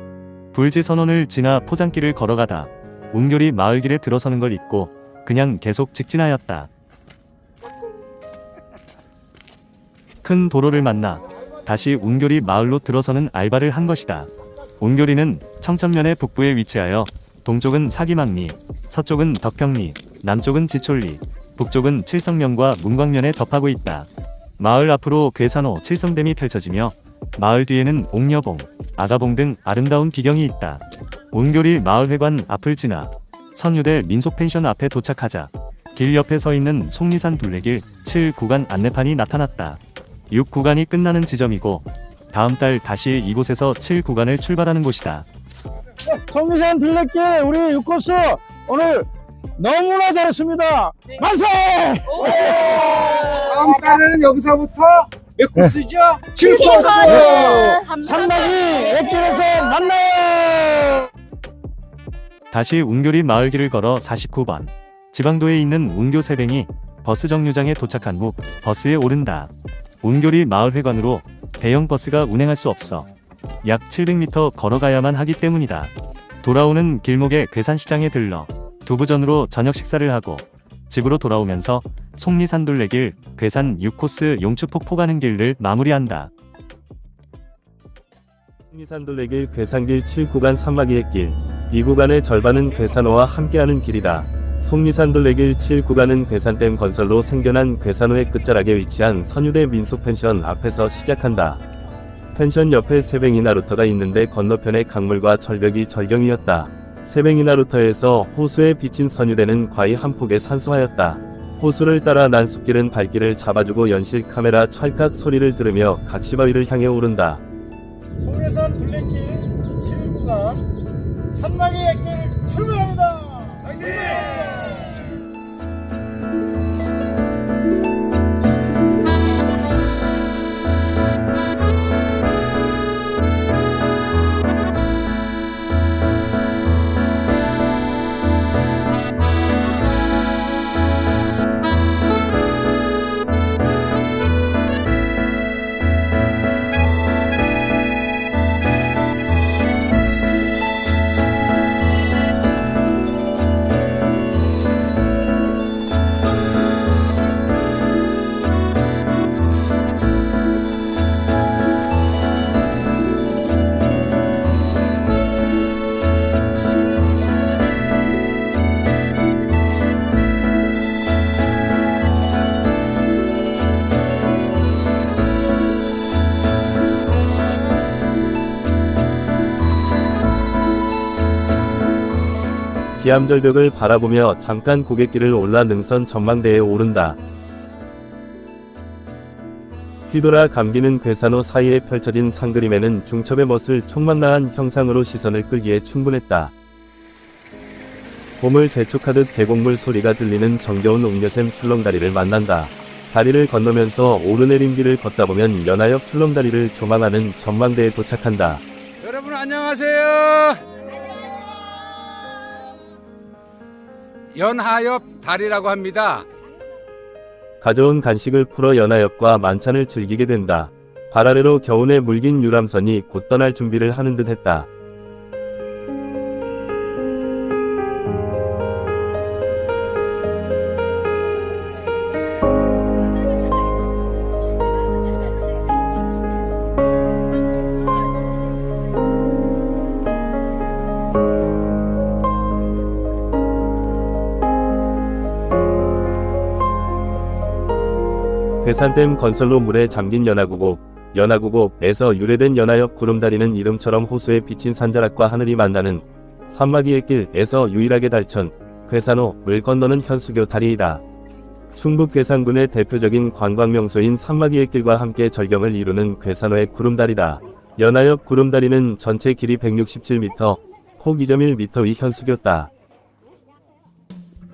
불지선원을 지나 포장길을 걸어가다 웅교리 마을길에 들어서는 걸 잊고 그냥 계속 직진하였다. 큰 도로를 만나 다시 웅교리 마을로 들어서는 알바를 한 것이다. 웅교리는 청천면의 북부에 위치하여 동쪽은 사기막리, 서쪽은 덕평리, 남쪽은 지촐리, 북쪽은 칠성면과 문광면에 접하고 있다. 마을 앞으로 괴산호 칠성댐이 펼쳐지며 마을 뒤에는 옥녀봉, 아가봉 등 아름다운 비경이 있다. 웅교리 마을회관 앞을 지나 선유대 민속펜션 앞에 도착하자 길 옆에 서 있는 속리산 둘레길 7구간 안내판이 나타났다. 6구간이 끝나는 지점이고 다음 달 다시 이곳에서 7구간을 출발하는 곳이다. 속리산 둘레길 우리 6코스 오늘 너무나 잘했습니다. 만세! 다음 달에는 여기서부터 몇 코스죠? 7코스! 산나기 액길에서 만나요! 다시 웅교리 마을길을 걸어 49번 지방도에 있는 웅교 새뱅이 버스 정류장에 도착한 후 버스에 오른다. 웅교리 마을회관으로 대형 버스가 운행할 수 없어 약 700m 걸어가야만 하기 때문이다. 돌아오는 길목에 괴산시장에 들러 두부전으로 저녁 식사를 하고 집으로 돌아오면서 속리산 둘레길 괴산 6코스 용추폭포 가는 길을 마무리한다. 속리산 둘레길 괴산길 7구간 산마기의 길. 이 구간의 절반은 괴산호와 함께하는 길이다. 속리산 둘레길 7구간은 괴산댐 건설로 생겨난 괴산호의 끝자락에 위치한 선유대 민속펜션 앞에서 시작한다. 펜션 옆에 새뱅이 나루터가 있는데 건너편에 강물과 절벽이 절경이었다. 새뱅이 나루터에서 호수에 비친 선유대는 과히 한 폭에 산소하였다. 호수를 따라 난숲길은 발길을 잡아주고 연실 카메라 찰칵 소리를 들으며 각시바위를 향해 오른다. 속리산 둘레길 7구간 산마기의 길 출발합니다. 기암절벽을 바라보며 잠깐 고갯길을 올라 능선 전망대에 오른다. 휘돌아 감기는 괴산호 사이에 펼쳐진 상그림에는 중첩의 멋을 촉망라한 형상으로 시선을 끌기에 충분했다. 봄을 재촉하듯 계곡물 소리가 들리는 정겨운 옥녀샘 출렁다리를 만난다. 다리를 건너면서 오르내림길을 걷다 보면 연하엽 출렁다리를 조망하는 전망대에 도착한다. 여러분 안녕하세요. 연하엽 다리라고 합니다. 가져온 간식을 풀어 연하엽과 만찬을 즐기게 된다. 발 아래로 겨우내 물긴 유람선이 곧 떠날 준비를 하는 듯 했다. 괴산댐 건설로 물에 잠긴 연화구곡에서 유래된 연하엽 구름다리는 이름처럼 호수에 비친 산자락과 하늘이 만나는 산마기의 길에서 유일하게 달천, 괴산호, 물 건너는 현수교 다리이다. 충북 괴산군의 대표적인 관광명소인 산마기의 길과 함께 절경을 이루는 괴산호의 구름다리다. 연하엽 구름다리는 전체 길이 167m, 폭 2.1m의 현수교다.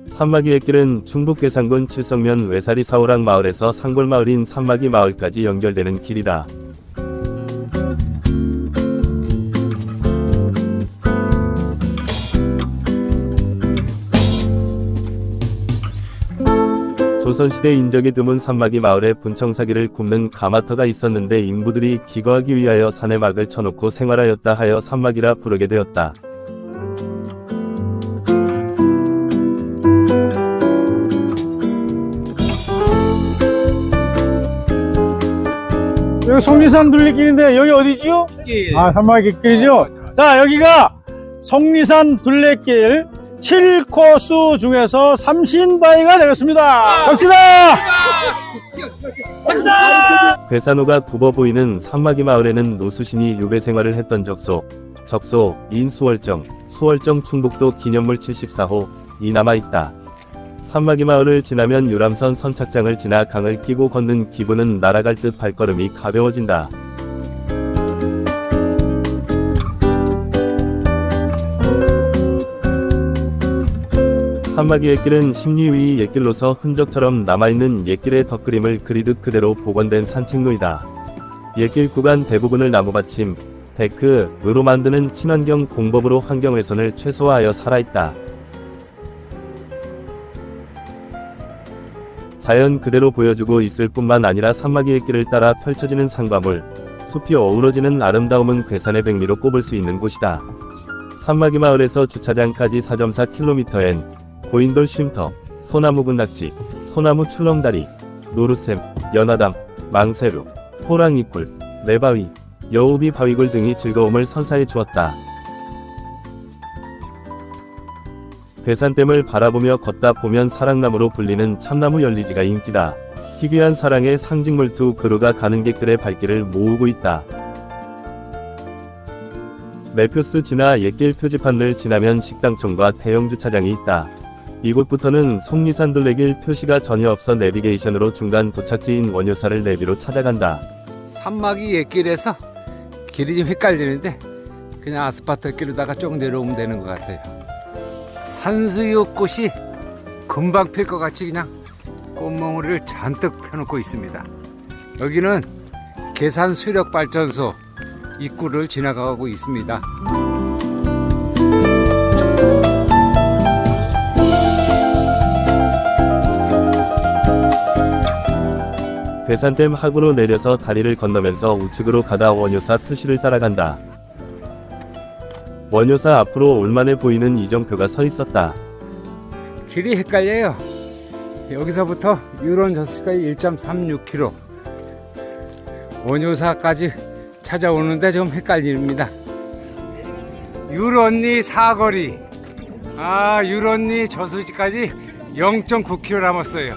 산마기의 길은 충북 괴산군 칠성면 외사리 사오락 마을에서 상골마을인 산마기 마을까지 연결되는 길이다. 조선시대 인적이 드문 산마기 마을에 분청사기를 굽는 가마터가 있었는데 인부들이 기거하기 위하여 산에 막을 쳐놓고 생활하였다 하여 산마기라 부르게 되었다. 여기 속리산 둘레길인데 여기 어디지요? 아, 산마기 길이죠? 자, 여기가 속리산 둘레길 7코스 중에서 삼신바위가 되겠습니다. 갑시다! 괴산호가 굽어 보이는 산마기 마을에는 노수신이 유배 생활을 했던 적소인 수월정 충북도 기념물 74호이 남아있다. 산마기 마을을 지나면 유람선 선착장을 지나 강을 끼고 걷는 기분은 날아갈 듯 발걸음이 가벼워진다. 산마기의 길은 심리의 옛길로서 흔적처럼 남아있는 옛길의 덧그림을 그리듯 그대로 복원된 산책로이다. 옛길 구간 대부분을 나무받침, 데크으로 만드는 친환경 공법으로 환경훼손을 최소화하여 살아있다. 자연 그대로 보여주고 있을 뿐만 아니라 산마기의 길을 따라 펼쳐지는 산과물, 숲이 어우러지는 아름다움은 괴산의 백미로 꼽을 수 있는 곳이다. 산마기 마을에서 주차장까지 4.4km엔 고인돌 쉼터, 소나무 군낙지, 소나무 출렁다리, 노루샘, 연화담, 망새루, 호랑이굴, 내바위, 여우비 바위굴 등이 즐거움을 선사해 주었다. 괴산댐을 바라보며 걷다 보면 사랑나무로 불리는 참나무 열리지가 인기다. 희귀한 사랑의 상징물투 그루가 가는객들의 발길을 모으고 있다. 매표스 지나 옛길 표지판을 지나면 식당촌과 대형 주차장이 있다. 이곳부터는 속리산 둘레길 표시가 전혀 없어 내비게이션으로 중간 도착지인 원효사를 내비로 찾아간다. 산마기 옛길에서 길이 좀 헷갈리는데 그냥 아스팔트 길로다가 쭉 내려오면 되는 것 같아요. 산수유꽃이 금방 필 것 같이 그냥 꽃몽우리를 잔뜩 펴놓고 있습니다. 여기는 계산수력발전소 입구를 지나가고 있습니다. 괴산댐 하구로 내려서 다리를 건너면서 우측으로 가다 원효사 표시를 따라간다. 원효사 앞으로 올만해 보이는 이정표가 서 있었다. 길이 헷갈려요. 여기서부터 유론 저수지까지 1.36km, 원효사까지 찾아오는데 좀 헷갈립니다. 유런리 사거리, 유런리 저수지까지 0.9km 남았어요.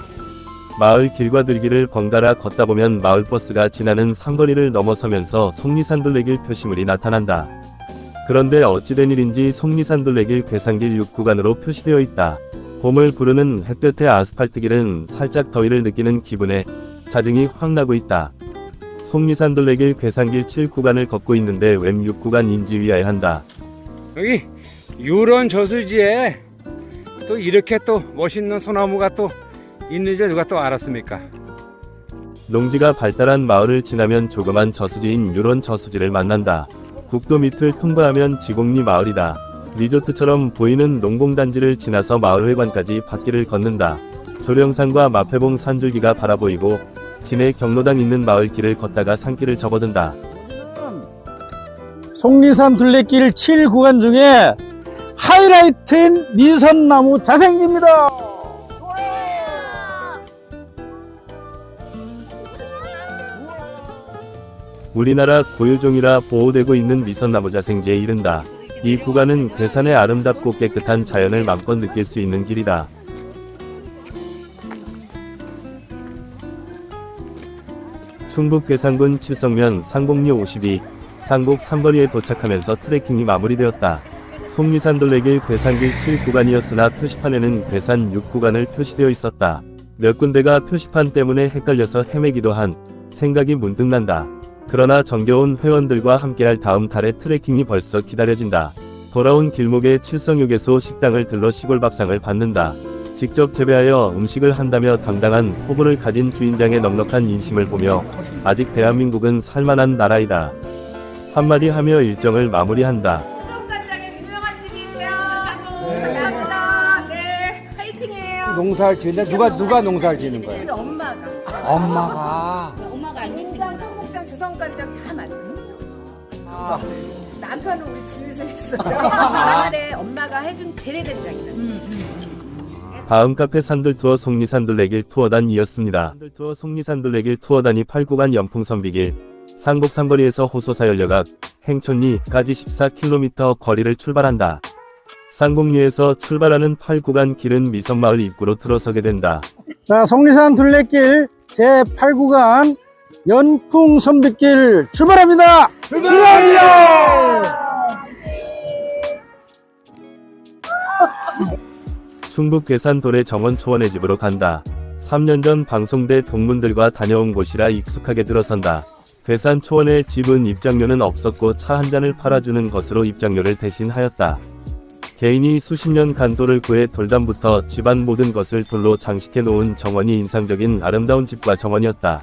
마을 길과 들길을 번갈아 걷다 보면 마을버스가 지나는 상거리를 넘어서면서 속리산 둘레길 표시물이 나타난다. 그런데 어찌된 일인지 속리산 둘레길 괴산길 6구간으로 표시되어 있다. 봄을 부르는 햇볕의 아스팔트 길은 살짝 더위를 느끼는 기분에 짜증이 확 나고 있다. 속리산 둘레길 괴산길 7구간을 걷고 있는데 웬 6구간 인지위하여 한다. 여기 이런 저수지에 또 이렇게 또 멋있는 소나무가 또 있는지 누가 또 알았습니까? 농지가 발달한 마을을 지나면 조그만 저수지인 요런 저수지를 만난다. 국도 밑을 통과하면 지곡리 마을이다. 리조트처럼 보이는 농공단지를 지나서 마을회관까지 밭길을 걷는다. 조령산과 마패봉 산줄기가 바라보이고 진해 경로당 있는 마을길을 걷다가 산길을 접어든다. 속리산 둘레길 7구간 중에 하이라이트인 미선나무 자생기입니다. 우리나라 고유종이라 보호되고 있는 미선나무 자생지에 이른다. 이 구간은 괴산의 아름답고 깨끗한 자연을 맘껏 느낄 수 있는 길이다. 충북 괴산군 칠성면 상곡리 52, 상곡 3거리에 도착하면서 트레킹이 마무리되었다. 속리산 둘레길 괴산길 7구간이었으나 표시판에는 괴산 6구간을 표시되어 있었다. 몇 군데가 표시판 때문에 헷갈려서 헤매기도 한 생각이 문득 난다. 그러나 정겨운 회원들과 함께할 다음 달의 트레킹이 벌써 기다려진다. 돌아온 길목에 칠성휴게소 식당을 들러 시골 밥상을 받는다. 직접 재배하여 음식을 한다며 당당한 포부를 가진 주인장의 넉넉한 인심을 보며 아직 대한민국은 살만한 나라이다. 한마디 하며 일정을 마무리한다. 농사를 지는데 누가 농사를 지는 거예요? 엄마가. 엄마가. 간장, 청국장, 주성간장 다 만들어. 남편은 우리 주유소 있어요. 그날에 엄마가 해준 재래된장이다. 다음 카페 산들투어 속리산 둘레길 투어단이었습니다. 산들투어 속리산 둘레길 투어단이 8구간 연풍선비길, 상곡 3거리에서 호소사연려각, 행촌리까지 14km 거리를 출발한다. 상곡리에서 출발하는 8구간 길은 미선마을 입구로 들어서게 된다. 자, 속리산 둘레길 제8구간 연풍선비길 출발합니다. 충북 괴산 도래 정원 초원의 집으로 간다. 3년 전 방송대 동문들과 다녀온 곳이라 익숙하게 들어선다. 괴산 초원의 집은 입장료는 없었고 차 한 잔을 팔아주는 것으로 입장료를 대신하였다. 개인이 수십 년 간 돌을 구해 돌담부터 집안 모든 것을 돌로 장식해 놓은 정원이 인상적인 아름다운 집과 정원이었다.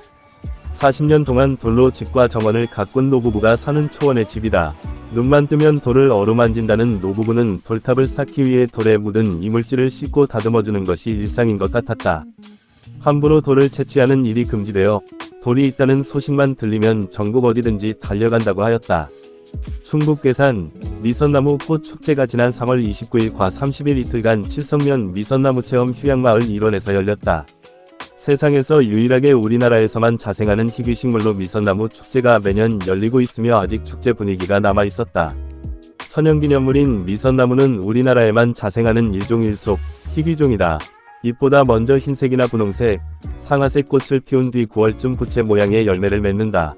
40년 동안 돌로 집과 정원을 가꾼 노부부가 사는 초원의 집이다. 눈만 뜨면 돌을 어루만진다는 노부부는 돌탑을 쌓기 위해 돌에 묻은 이물질을 씻고 다듬어주는 것이 일상인 것 같았다. 함부로 돌을 채취하는 일이 금지되어 돌이 있다는 소식만 들리면 전국 어디든지 달려간다고 하였다. 충북 괴산 미선나무 꽃 축제가 지난 3월 29일과 30일 이틀간 칠성면 미선나무 체험 휴양마을 일원에서 열렸다. 세상에서 유일하게 우리나라에서만 자생하는 희귀식물로 미선나무 축제가 매년 열리고 있으며 아직 축제 분위기가 남아 있었다. 천연기념물인 미선나무는 우리나라에만 자생하는 일종일속 희귀종이다. 잎보다 먼저 흰색이나 분홍색, 상아색 꽃을 피운 뒤 9월쯤 부채 모양의 열매를 맺는다.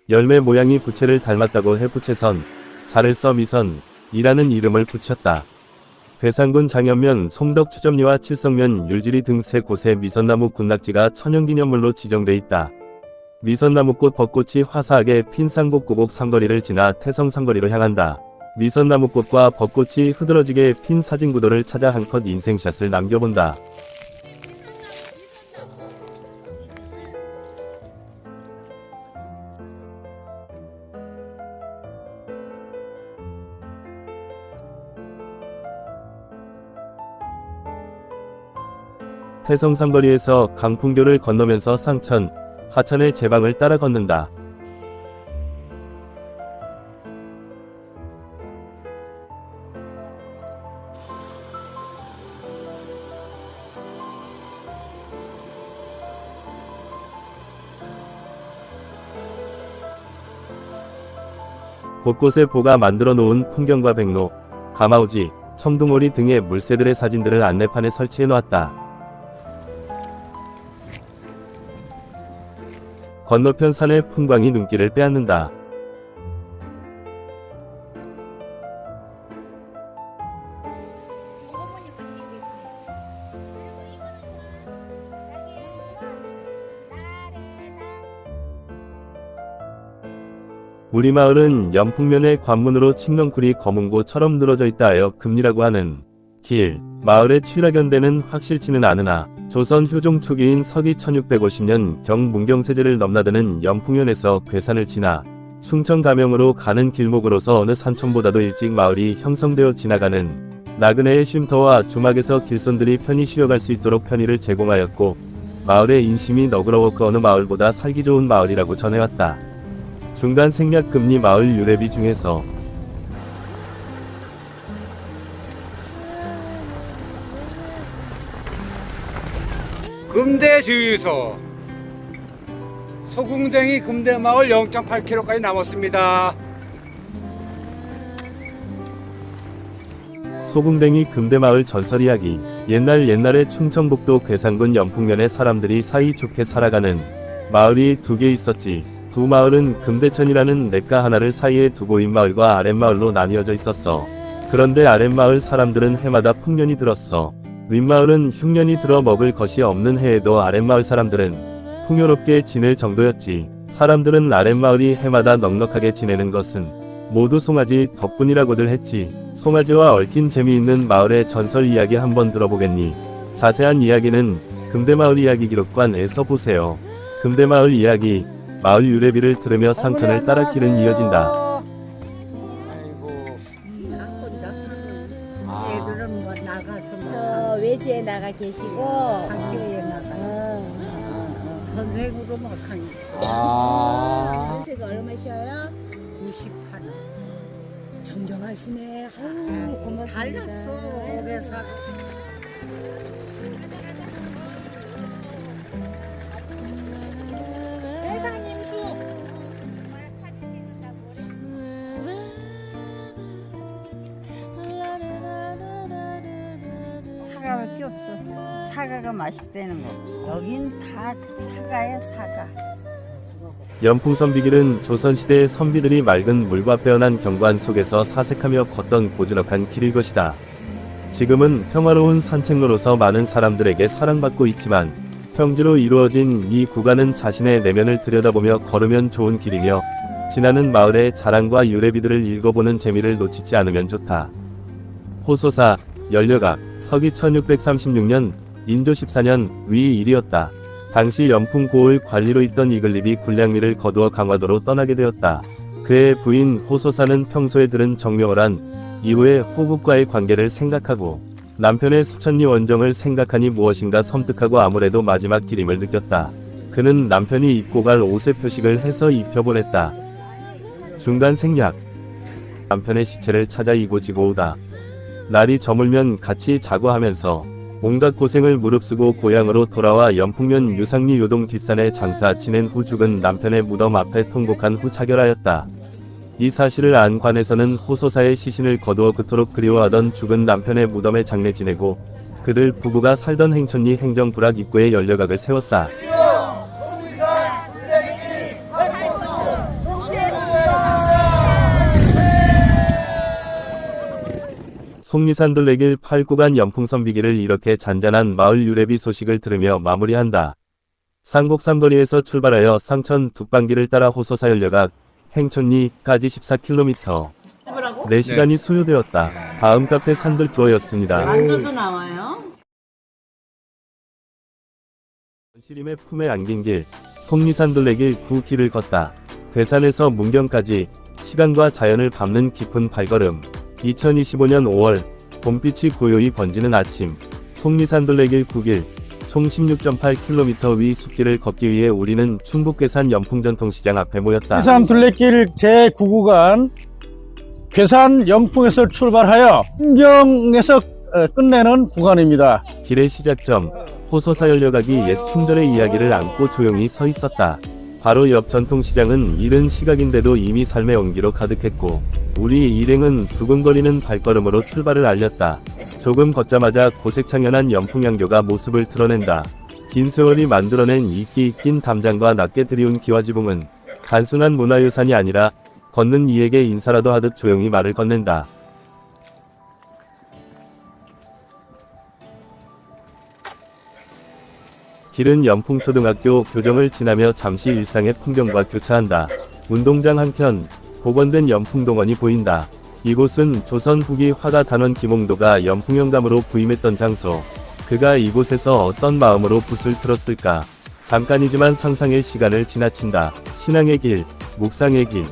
열매 모양이 부채를 닮았다고 해 부채선, 자를 써 미선이라는 이름을 붙였다. 괴산군 장현면, 송덕 추점리와 칠성면, 율지리 등 세 곳의 미선나무 군락지가 천연기념물로 지정돼 있다. 미선나무꽃 벚꽃이 화사하게 핀 상곡 구곡 삼거리를 지나 태성 삼거리로 향한다. 미선나무꽃과 벚꽃이 흐드러지게 핀 사진구도를 찾아 한컷 인생샷을 남겨본다. 태성 삼거리에서 강풍교를 건너면서 상천, 하천의 제방을 따라 걷는다. 곳곳에 보가 만들어 놓은 풍경과 백로, 가마우지, 청둥오리 등의 물새들의 사진들을 안내판에 설치해 놓았다. 건너편 산의 풍광이 눈길을 빼앗는다. 우리 마을은 연풍면의 관문으로 칡넝쿨이 검은고처럼 늘어져 있다 하여 금리라고 하는 길. 마을의 취락연대는 확실치는 않으나 조선 효종 초기인 서기 1650년 경 문경세제를 넘나드는 연풍면에서 괴산을 지나 충청 가명으로 가는 길목으로서 어느 산촌보다도 일찍 마을이 형성되어 지나가는 나그네의 쉼터와 주막에서 길손들이 편히 쉬어갈 수 있도록 편의를 제공하였고 마을의 인심이 너그러워 그 어느 마을보다 살기 좋은 마을이라고 전해왔다. 중간 생략 금리 마을 유래비 중에서 금대 주유소 소궁댕이 금대마을 0.8km까지 남았습니다. 소궁댕이 금대마을 전설 이야기. 옛날에 충청북도 괴산군 연풍면에 사람들이 사이좋게 살아가는 마을이 두 개 있었지. 두 마을은 금대천이라는 냇가 하나를 사이에 두고 윗마을과 아랫마을로 나뉘어져 있었어. 그런데 아랫마을 사람들은 해마다 풍년이 들었어. 윗마을은 흉년이 들어 먹을 것이 없는 해에도 아랫마을 사람들은 풍요롭게 지낼 정도였지. 사람들은 아랫마을이 해마다 넉넉하게 지내는 것은 모두 송아지 덕분이라고들 했지. 송아지와 얽힌 재미있는 마을의 전설 이야기 한번 들어보겠니? 자세한 이야기는 금대마을 이야기 기록관에서 보세요. 금대마을 이야기. 마을 유래비를 들으며 상천을 따라 길은 이어진다. 애들은 뭐 나가서 저 외지에 나가 계시고 학교에 나가 선생으로 막 하니까 선생가 얼마셔요? 98원. 정정하시네. 고맙습니다. 달랐어. 오래 사. 회장님 수. 사과밖에 없어. 사과가 맛있다는 거. 여긴 다 사과야, 사과. 연풍선비길은 조선시대의 선비들이 맑은 물과 빼어난 경관 속에서 사색하며 걷던 고즈넉한 길일 것이다. 지금은 평화로운 산책로로서 많은 사람들에게 사랑받고 있지만 평지로 이루어진 이 구간은 자신의 내면을 들여다보며 걸으면 좋은 길이며 지나는 마을의 자랑과 유래비들을 읽어보는 재미를 놓치지 않으면 좋다. 호소사, 연려각, 서기 1636년, 인조 14년 위 일이었다. 당시 연풍 고을 관리로 있던 이글립이 군량미를 거두어 강화도로 떠나게 되었다. 그의 부인 호소사는 평소에 들은 정묘월한 이후에 호국과의 관계를 생각하고 남편의 수천리 원정을 생각하니 무엇인가 섬뜩하고 아무래도 마지막 길임을 느꼈다. 그는 남편이 입고 갈 옷의 표식을 해서 입혀보냈다. 중간 생략. 남편의 시체를 찾아 이고지고 오다. 날이 저물면 같이 자고 하면서 온갖 고생을 무릅쓰고 고향으로 돌아와 연풍면 유상리 요동 뒷산에 장사 지낸 후 죽은 남편의 무덤 앞에 통곡한 후 자결하였다. 이 사실을 안 관에서는 호소사의 시신을 거두어 그토록 그리워하던 죽은 남편의 무덤에 장례 지내고 그들 부부가 살던 행촌리 행정부락 입구에 연려각을 세웠다. 속리산 둘레길 8구간 연풍선비길을 이렇게 잔잔한 마을 유래비 소식을 들으며 마무리한다. 상곡삼거리에서 출발하여 상천 둑방길을 따라 호소사 연려각, 행촌리까지 14km. 4시간이 소요되었다. 다음 카페 산들 투어였습니다. 만두도 나와요. 시림의 품에 안긴 길, 속리산 둘레길 9km를 걷다. 괴산에서 문경까지 시간과 자연을 밟는 깊은 발걸음. 2025년 5월 봄빛이 고요히 번지는 아침. 속리산 둘레길 9길 총 16.8km 위 숲길을 걷기 위해 우리는 충북괴산 연풍전통시장 앞에 모였다. 괴산 둘레길 제9구간 괴산 영풍에서 출발하여 문경에서 끝내는 구간입니다. 길의 시작점 호소사 연려각이 옛 충절의 이야기를 안고 조용히 서 있었다. 바로 옆 전통시장은 이른 시각인데도 이미 삶의 온기로 가득했고 우리 일행은 두근거리는 발걸음으로 출발을 알렸다. 조금 걷자마자 고색창연한 연풍양교가 모습을 드러낸다. 긴 세월이 만들어낸 이끼 낀 담장과 낮게 들이운 기와지붕은 단순한 문화유산이 아니라 걷는 이에게 인사라도 하듯 조용히 말을 건넨다. 길은 연풍초등학교 교정을 지나며 잠시 일상의 풍경과 교차한다. 운동장 한켠 복원된 연풍동원이 보인다. 이곳은 조선 후기 화가 단원 김홍도가 연풍영감으로 부임했던 장소. 그가 이곳에서 어떤 마음으로 붓을 들었을까? 잠깐이지만 상상의 시간을 지나친다. 신앙의 길, 묵상의 길.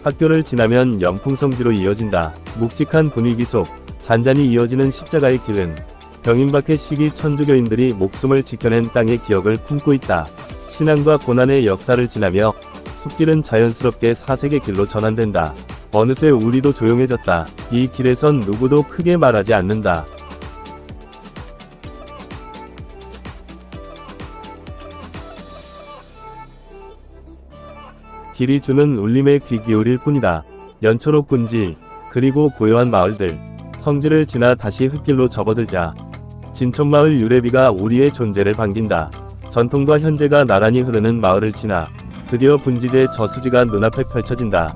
학교를 지나면 연풍성지로 이어진다. 묵직한 분위기 속 잔잔히 이어지는 십자가의 길은 병인박해 시기 천주교인들이 목숨을 지켜낸 땅의 기억을 품고 있다. 신앙과 고난의 역사를 지나며 숲길은 자연스럽게 사색의 길로 전환된다. 어느새 우리도 조용해졌다. 이 길에선 누구도 크게 말하지 않는다. 길이 주는 울림에 귀 기울일 뿐이다. 연초록 군지, 그리고 고요한 마을들. 성지를 지나 다시 흙길로 접어들자. 진촌마을 유래비가 우리의 존재를 반긴다. 전통과 현재가 나란히 흐르는 마을을 지나 드디어 분지제 저수지가 눈앞에 펼쳐진다.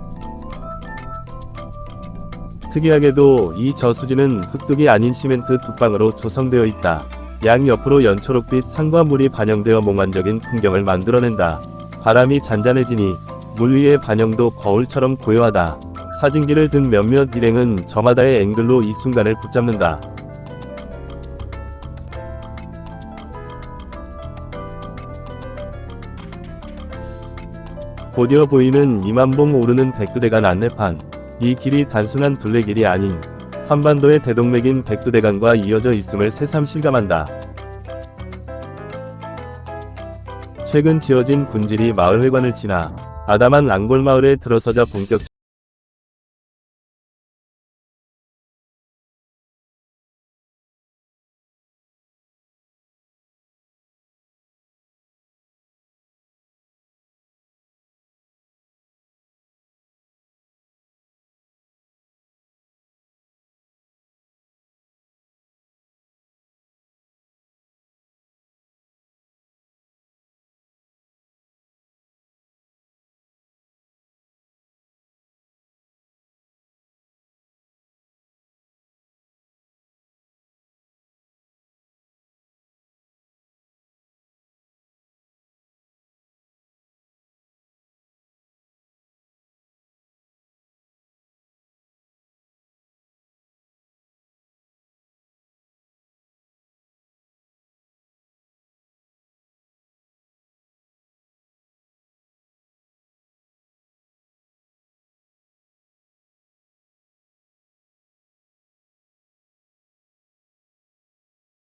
특이하게도 이 저수지는 흙둑이 아닌 시멘트 뚝방으로 조성되어 있다. 양옆으로 연초록빛 산과 물이 반영되어 몽환적인 풍경을 만들어낸다. 바람이 잔잔해지니 물 위의 반영도 거울처럼 고요하다. 사진기를 든 몇몇 일행은 저마다의 앵글로 이 순간을 붙잡는다. 곧이어 보이는 이만봉 오르는 백두대간 안내판. 이 길이 단순한 둘레길이 아닌 한반도의 대동맥인 백두대간과 이어져 있음을 새삼 실감한다. 최근 지어진 분지리 마을회관을 지나 아담한 랑골마을에 들어서자 본격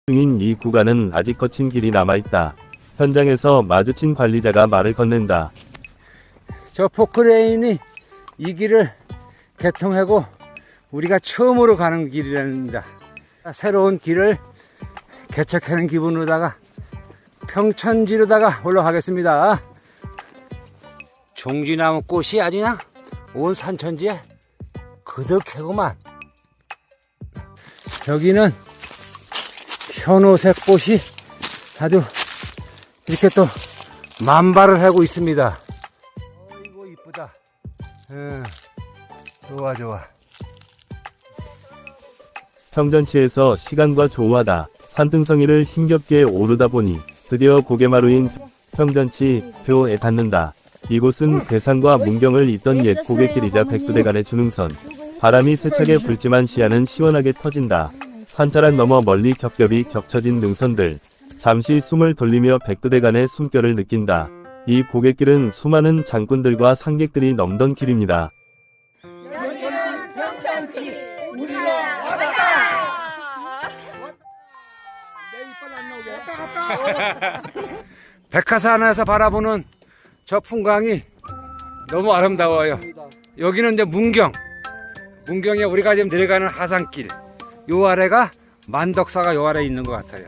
중인 이 구간은 아직 거친 길이 남아있다. 현장에서 마주친 관리자가 말을 건넨다. 저 포크레인이 이 길을 개통하고 우리가 처음으로 가는 길이랍니다. 새로운 길을 개척하는 기분으로다가 평천지로다가 올라가겠습니다. 종지나무 꽃이 아주 그냥 온 산천지에 그득하구만. 여기는 현오색 꽃이 아주 이렇게 또 만발을 하고 있습니다. 어이구 이쁘다. 좋아 좋아. 평전치에서 시간과 조우하다. 산등성이를 힘겹게 오르다 보니 드디어 고개마루인 평전치 표에 닿는다. 이곳은 괴산과 문경을 잇던 옛 고갯길이자 백두대간의 중흥선. 바람이 세차게 불지만 시야는 시원하게 터진다. 산자락 너머 멀리 겹겹이 겹쳐진 능선들. 잠시 숨을 돌리며 백두대간의 숨결을 느낀다. 이 고갯길은 수많은 장군들과 상객들이 넘던 길입니다. 여기는 평천지 우리가 왔다. 백화산에서 바라보는 저 풍광이 너무 아름다워요. 여기는 이제 문경에 우리가 지금 내려가는 하산길. 요 아래가 만덕사가 요 아래에 있는 것 같아요.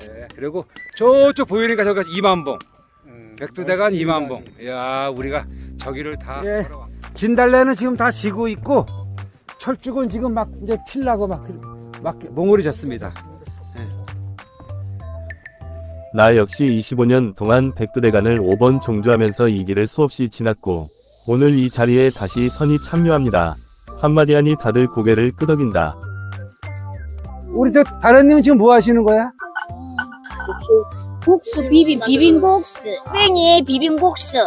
예, 그리고 저쪽 보이니까 저기가 이만봉. 백두대간 이만봉. 이야, 우리가 저기를 다. 예, 진달래는 지금 다 지고 있고, 철쭉은 지금 막 이제 필라고 막 몽골이 졌습니다. 예. 나 역시 25년 동안 백두대간을 5번 종주하면서 이 길을 수없이 지났고, 오늘 이 자리에 다시 선이 참여합니다. 한마디 하니 다들 고개를 끄덕인다. 우리 저 다른님은 지금 뭐 하시는 거야? 국수 비빔국수. 골뱅이 비빔국수.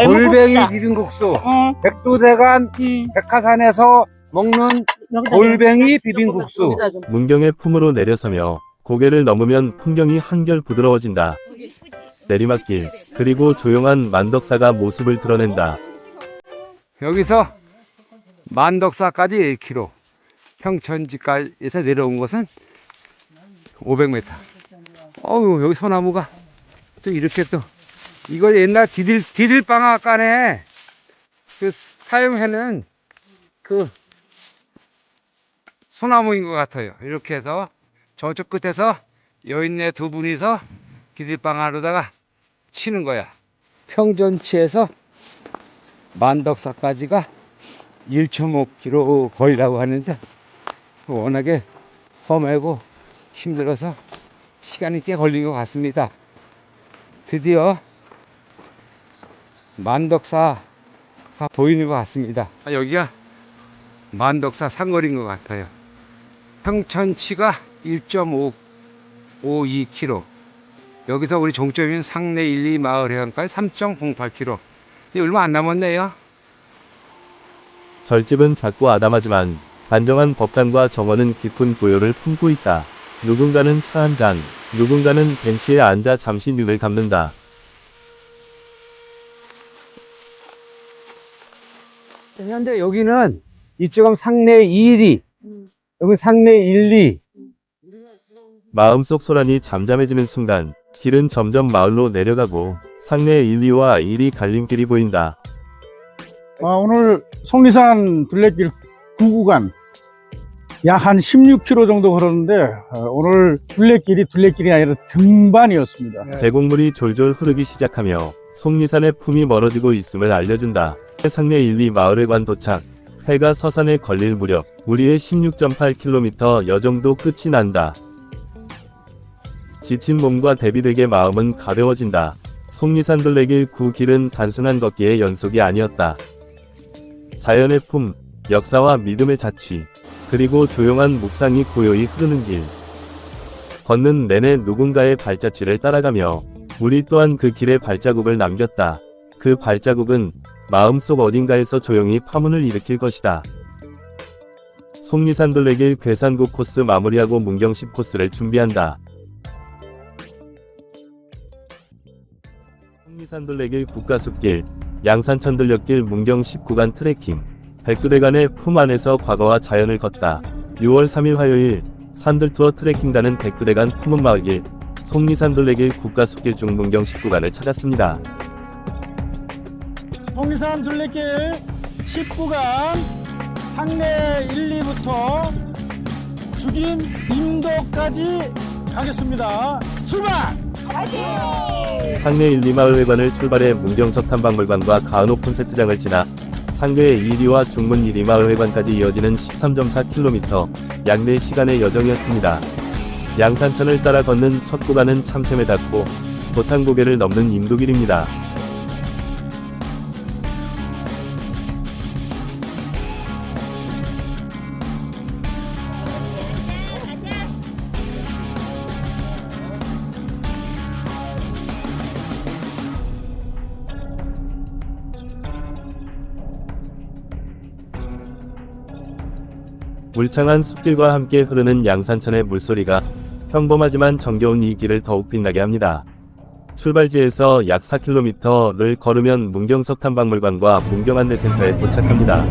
골뱅이 비빔국수. 백두대간 백화산에서 먹는 골뱅이 비빔국수. 문경의 품으로 내려서며 고개를 넘으면 풍경이 한결 부드러워진다. 내리막길, 그리고 조용한 만덕사가 모습을 드러낸다. 여기서 만덕사까지 1km, 평천지까지에서 내려온 것은 500m. 어우, 여기 소나무가 또 이렇게 또, 이거 옛날 디딜방앗간에 그 사용하는 그 소나무인 것 같아요. 이렇게 해서 저쪽 끝에서 여인네 두 분이서 디딜방앗으로다가 치는 거야. 평전치에서 만덕사까지가 1.5km 거리라고 하는데 워낙에 험하고 힘들어서 시간이 꽤 걸린 것 같습니다. 드디어 만덕사가 보이는 것 같습니다. 여기가 만덕사 상거리인 것 같아요. 평천치가 1.52km. 여기서 우리 종점인 상내 1, 2 마을회관까지 3.08km. 얼마 안 남았네요. 절집은 작고 아담하지만 단정한 법당과 정원은 깊은 고요를 품고 있다. 누군가는 차 한 잔, 누군가는 벤치에 앉아 잠시 눈을 감는다. 현재 여기는 이쪽은 상내 1위, 여기 상내 1, 2. 마음속 소란이 잠잠해지는 순간 길은 점점 마을로 내려가고 상내 1, 2와 1위 갈림길이 보인다. 오늘 속리산 둘레길 9구간 약 한 16km 정도 걸었는데 오늘 둘레길이 아니라 등반이었습니다. 계곡물이 졸졸 흐르기 시작하며 속리산의 품이 멀어지고 있음을 알려준다. 상내 1, 2 마을회관 도착. 해가 서산에 걸릴 무렵 우리의 16.8km 여정도 끝이 난다. 지친 몸과 대비되게 마음은 가벼워진다. 속리산 둘레길 9길은 단순한 걷기의 연속이 아니었다. 자연의 품, 역사와 믿음의 자취, 그리고 조용한 묵상이 고요히 흐르는 길. 걷는 내내 누군가의 발자취를 따라가며 우리 또한 그 길에 발자국을 남겼다. 그 발자국은 마음속 어딘가에서 조용히 파문을 일으킬 것이다. 속리산 둘레길 괴산구 코스 마무리하고 문경 10코스를 준비한다. 속리산 둘레길 국가숲길, 양산천 들녘길 문경 10구간 트레킹. 백두대간의 품 안에서 과거와 자연을 걷다. 6월 3일 화요일 산들투어 트레킹단은 백두대간 품은마을길, 속리산 둘레길 국가숲길 중 문경 10구간을 찾았습니다. 속리산 둘레길 10구간 상내 1, 2부터 죽임 인도까지 가겠습니다. 출발! 상내 1, 2마을회관을 출발해 문경석 탐박물관과 가은 오픈세트장을 지나 상계 1위와 중문 1위 마을회관까지 이어지는 13.4km, 약 4시간의 여정이었습니다. 양산천을 따라 걷는 첫 구간은 참샘에 닿고 도탄고개를 넘는 임도길입니다. 울창한 숲길과 함께 흐르는 양산천의 물소리가 평범하지만 정겨운 이 길을 더욱 빛나게 합니다. 출발지에서 약 4km를 걸으면 문경석 탐박물관과 문경안내센터에 도착합니다.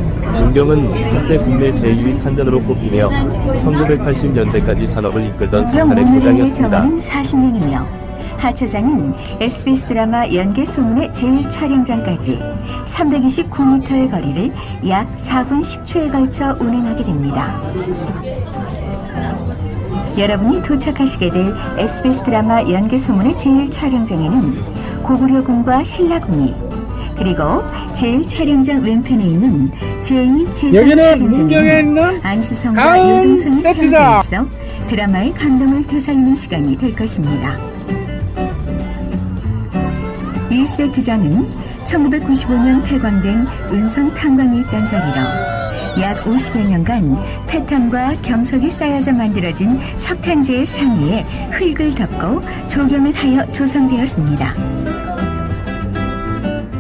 문경은 한때 국내 제2위 탄전으로 꼽히며 1980년대까지 산업을 이끌던 석탄의 고장이었습니다. 40년이며 하차장은 SBS 드라마 연개소문의 제1촬영장까지 329m의 거리를 약 4분 10초에 걸쳐 운행하게 됩니다. 여러분이 도착하시게 될 SBS 드라마 연개소문의 제1촬영장에는 고구려궁과 신라궁이, 그리고 제1촬영장 왼편에 있는 제2, 여기는 문경에 있는 안시성과 가은 요동성이 세트장! 펴져 있어 드라마의 감동을 되살리는 시간이 될 것입니다. 이 세트장은 1995년 폐광된 은성 탄광이 있던 자리로 약 50여 년간 패탄과 경석이 쌓여져 만들어진 석탄재의 상위에 흙을 덮고 조경을 하여 조성되었습니다.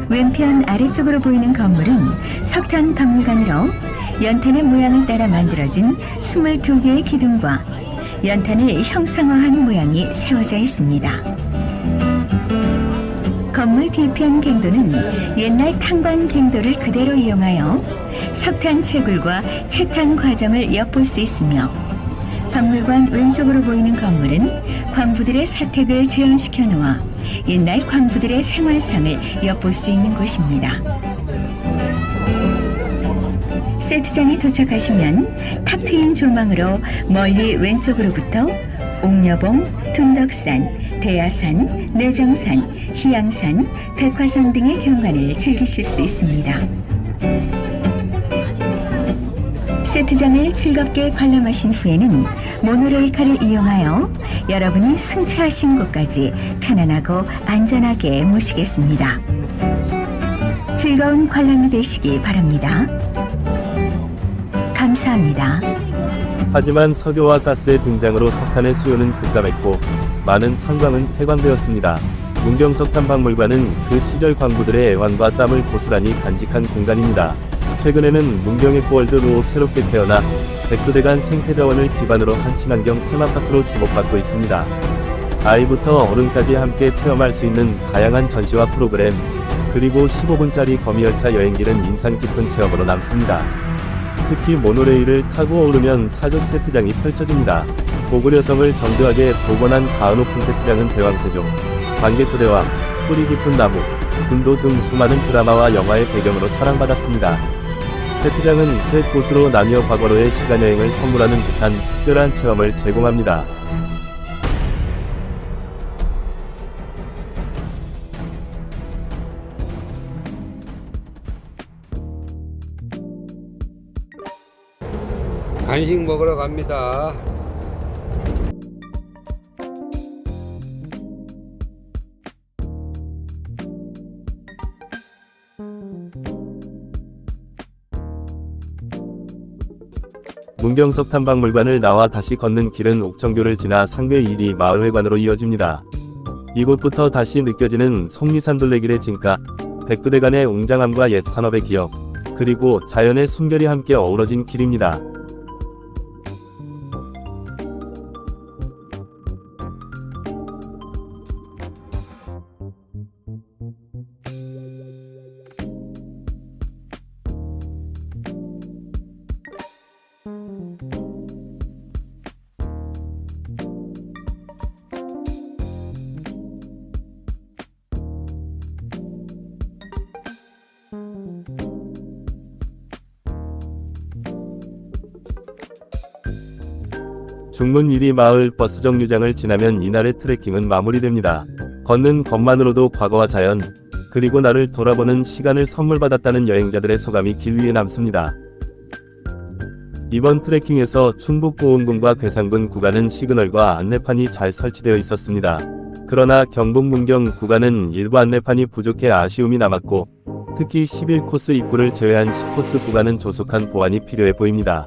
왼편 아래쪽으로 보이는 건물은 석탄 박물관으로 연탄의 모양을 따라 만들어진 22개의 기둥과 연탄을 형상화한 모양이 세워져 있습니다. 건물 뒤편 갱도는 옛날 탄광 갱도를 그대로 이용하여 석탄 채굴과 채탄 과정을 엿볼 수 있으며, 박물관 왼쪽으로 보이는 건물은 광부들의 사택을 재현시켜 놓아 옛날 광부들의 생활상을 엿볼 수 있는 곳입니다. 세트장에 도착하시면 탁 트인 조망으로 멀리 왼쪽으로부터 옥녀봉, 둔덕산, 대야산, 내정산, 희양산, 백화산 등의 경관을 즐기실 수 있습니다. 세트장을 즐겁게 관람하신 후에는 모노레일카를 이용하여 여러분이 승차하신 곳까지 편안하고 안전하게 모시겠습니다. 즐거운 관람이 되시기 바랍니다. 감사합니다. 하지만 석유와 가스의 등장으로 석탄의 수요는 급감했고 많은 탄광은 폐광되었습니다. 문경석탄박물관은 그 시절 광부들의 애환과 땀을 고스란히 간직한 공간입니다. 최근에는 문경에코월드로 새롭게 태어나 백두대간 생태자원을 기반으로 한 친환경 테마파크로 주목받고 있습니다. 아이부터 어른까지 함께 체험할 수 있는 다양한 전시와 프로그램, 그리고 15분짜리 거미열차 여행길은 인상 깊은 체험으로 남습니다. 특히 모노레일을 타고 오르면 사극 세트장이 펼쳐집니다. 고구려성을 정교하게 복원한 가은오픈 세트장은 대왕세종, 광개토대왕, 뿌리 깊은 나무, 군도 등 수많은 드라마와 영화의 배경으로 사랑받았습니다. 세트장은 세 곳으로 나뉘어 과거로의 시간여행을 선물하는 듯한 특별한 체험을 제공합니다. 간식 먹으러 갑니다. 문경석탄박물관을 나와 다시 걷는 길은 옥정교를 지나 상계 1리 마을회관으로 이어집니다. 이곳부터 다시 느껴지는 속리산 둘레길의 진가, 백두대간의 웅장함과 옛 산업의 기억, 그리고 자연의 숨결이 함께 어우러진 길입니다. 중문 1리 마을 버스 정류장을 지나면 이날의 트레킹은 마무리됩니다. 걷는 것만으로도 과거와 자연, 그리고 나를 돌아보는 시간을 선물받았다는 여행자들의 소감이 길 위에 남습니다. 이번 트레킹에서 충북보은군과 괴산군 구간은 시그널과 안내판이 잘 설치되어 있었습니다. 그러나 경북 문경 구간은 일부 안내판이 부족해 아쉬움이 남았고, 특히 11코스 입구를 제외한 10코스 구간은 조속한 보완이 필요해 보입니다.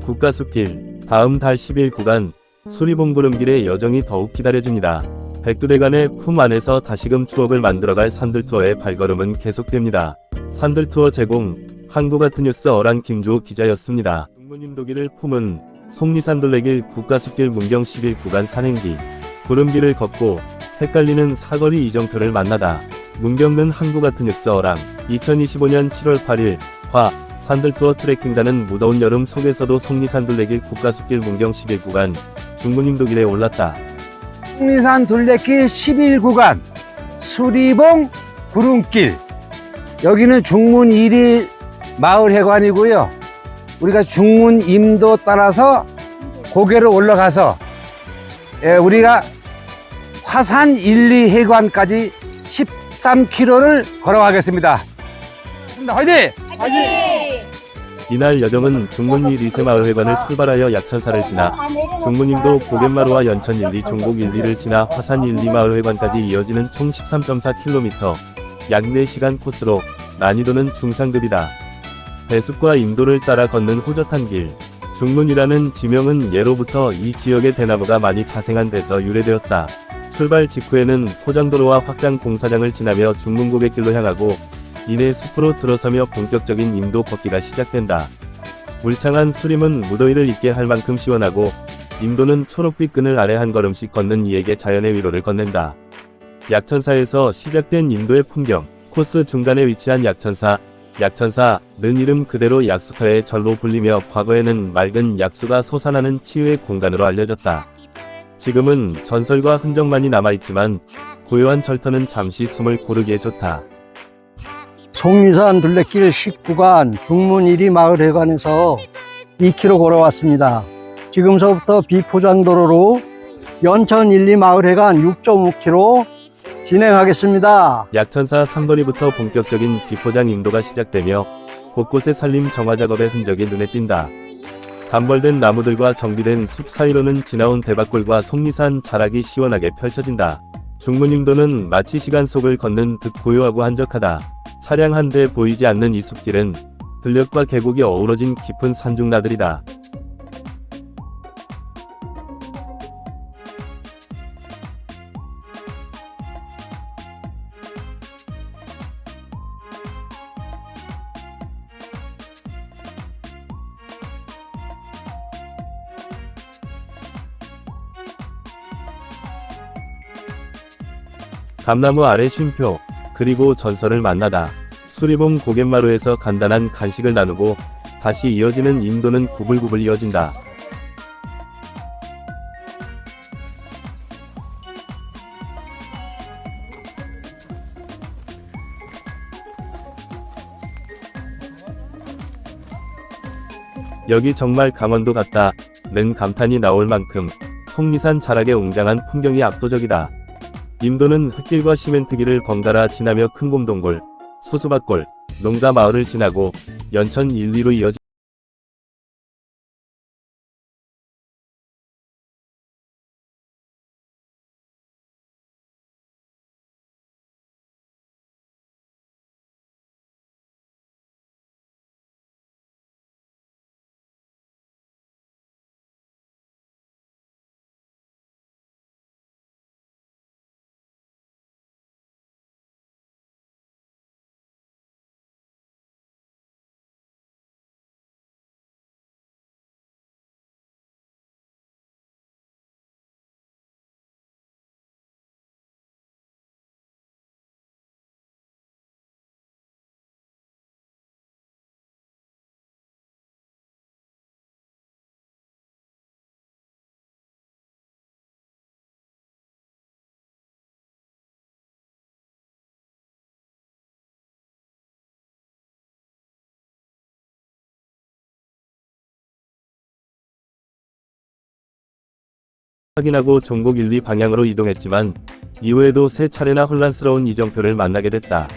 국가숲길, 다음 달 10일 구간, 수리봉구름길의 여정이 더욱 기다려집니다. 백두대간의 품 안에서 다시금 추억을 만들어갈 산들투어의 발걸음은 계속됩니다. 산들투어 제공, 한국아트뉴스 어란 김주호 기자였습니다. 중문임도길을 품은 속리산둘레길 국가숲길 문경 11 구간 산행기, 구름길을 걷고 헷갈리는 사거리 이정표를 만나다. 문경는 한국아트뉴스 어랑 2025년 7월 8일 화 산들투어 트레킹단은 무더운 여름 속에서도 속리산둘레길 국가숲길 문경 11 구간 중문임도길에 올랐다. 속리산 둘레길 11구간 수리봉 구름길, 여기는 중문 1리 마을회관이고요. 우리가 중문 임도 따라서 고개를 올라가서 우리가 화산 1, 2 해관까지 13km를 걸어가겠습니다. 화이팅! 이날 여정은 중문 1, 2세 마을회관을 출발하여 약천사를 지나 중문임도 고갯마루와 연천 1, 2 종곡 1, 2를 지나 화산 1, 2 마을회관까지 이어지는 총 13.4km, 약 4시간 코스로 난이도는 중상급이다. 배숲과 인도를 따라 걷는 호젓한 길. 중문이라는 지명은 예로부터 이 지역의 대나무가 많이 자생한 데서 유래되었다. 출발 직후에는 포장도로와 확장 공사장을 지나며 중문 고갯길로 향하고 이내 숲으로 들어서며 본격적인 인도 걷기가 시작된다. 울창한 수림은 무더위를 잊게 할 만큼 시원하고 인도는 초록빛 끈을 아래 한 걸음씩 걷는 이에게 자연의 위로를 건넨다. 약천사에서 시작된 인도의 풍경. 코스 중간에 위치한 약천사. 약천사는 이름 그대로 약수터의 절로 불리며 과거에는 맑은 약수가 솟아나는 치유의 공간으로 알려졌다. 지금은 전설과 흔적만이 남아있지만 고요한 절터는 잠시 숨을 고르기에 좋다. 속리산 둘레길 19간 중문 1리 마을회관에서 2km 걸어왔습니다. 지금서부터 비포장도로로 연천 1, 2 마을회관 6.5km 진행하겠습니다. 약천사 상거리부터 본격적인 비포장 인도가 시작되며 곳곳의 산림 정화 작업의 흔적이 눈에 띈다. 단벌된 나무들과 정비된 숲 사이로는 지나온 대박골과 속리산 자락이 시원하게 펼쳐진다. 중문 인도는 마치 시간 속을 걷는 듯 고요하고 한적하다. 차량 한 대 보이지 않는 이 숲길은 들녘과 계곡이 어우러진 깊은 산중나들이다. 감나무 아래 쉼표, 그리고 전설을 만나다. 수리봉 고갯마루에서 간단한 간식을 나누고 다시 이어지는 인도는 구불구불 이어진다. 여기 정말 강원도 같다. 는 감탄이 나올 만큼 속리산 자락의 웅장한 풍경이 압도적이다. 인도는 흙길과 시멘트길을 번갈아 지나며 큰곰동굴, 수수밭골, 농가 마을을 지나고 연천 1, 2로 이어지 확인하고 종곡 1, 2 방향으로 이동했지만 이후에도 세 차례나 혼란스러운 이정표를 만나게 됐다.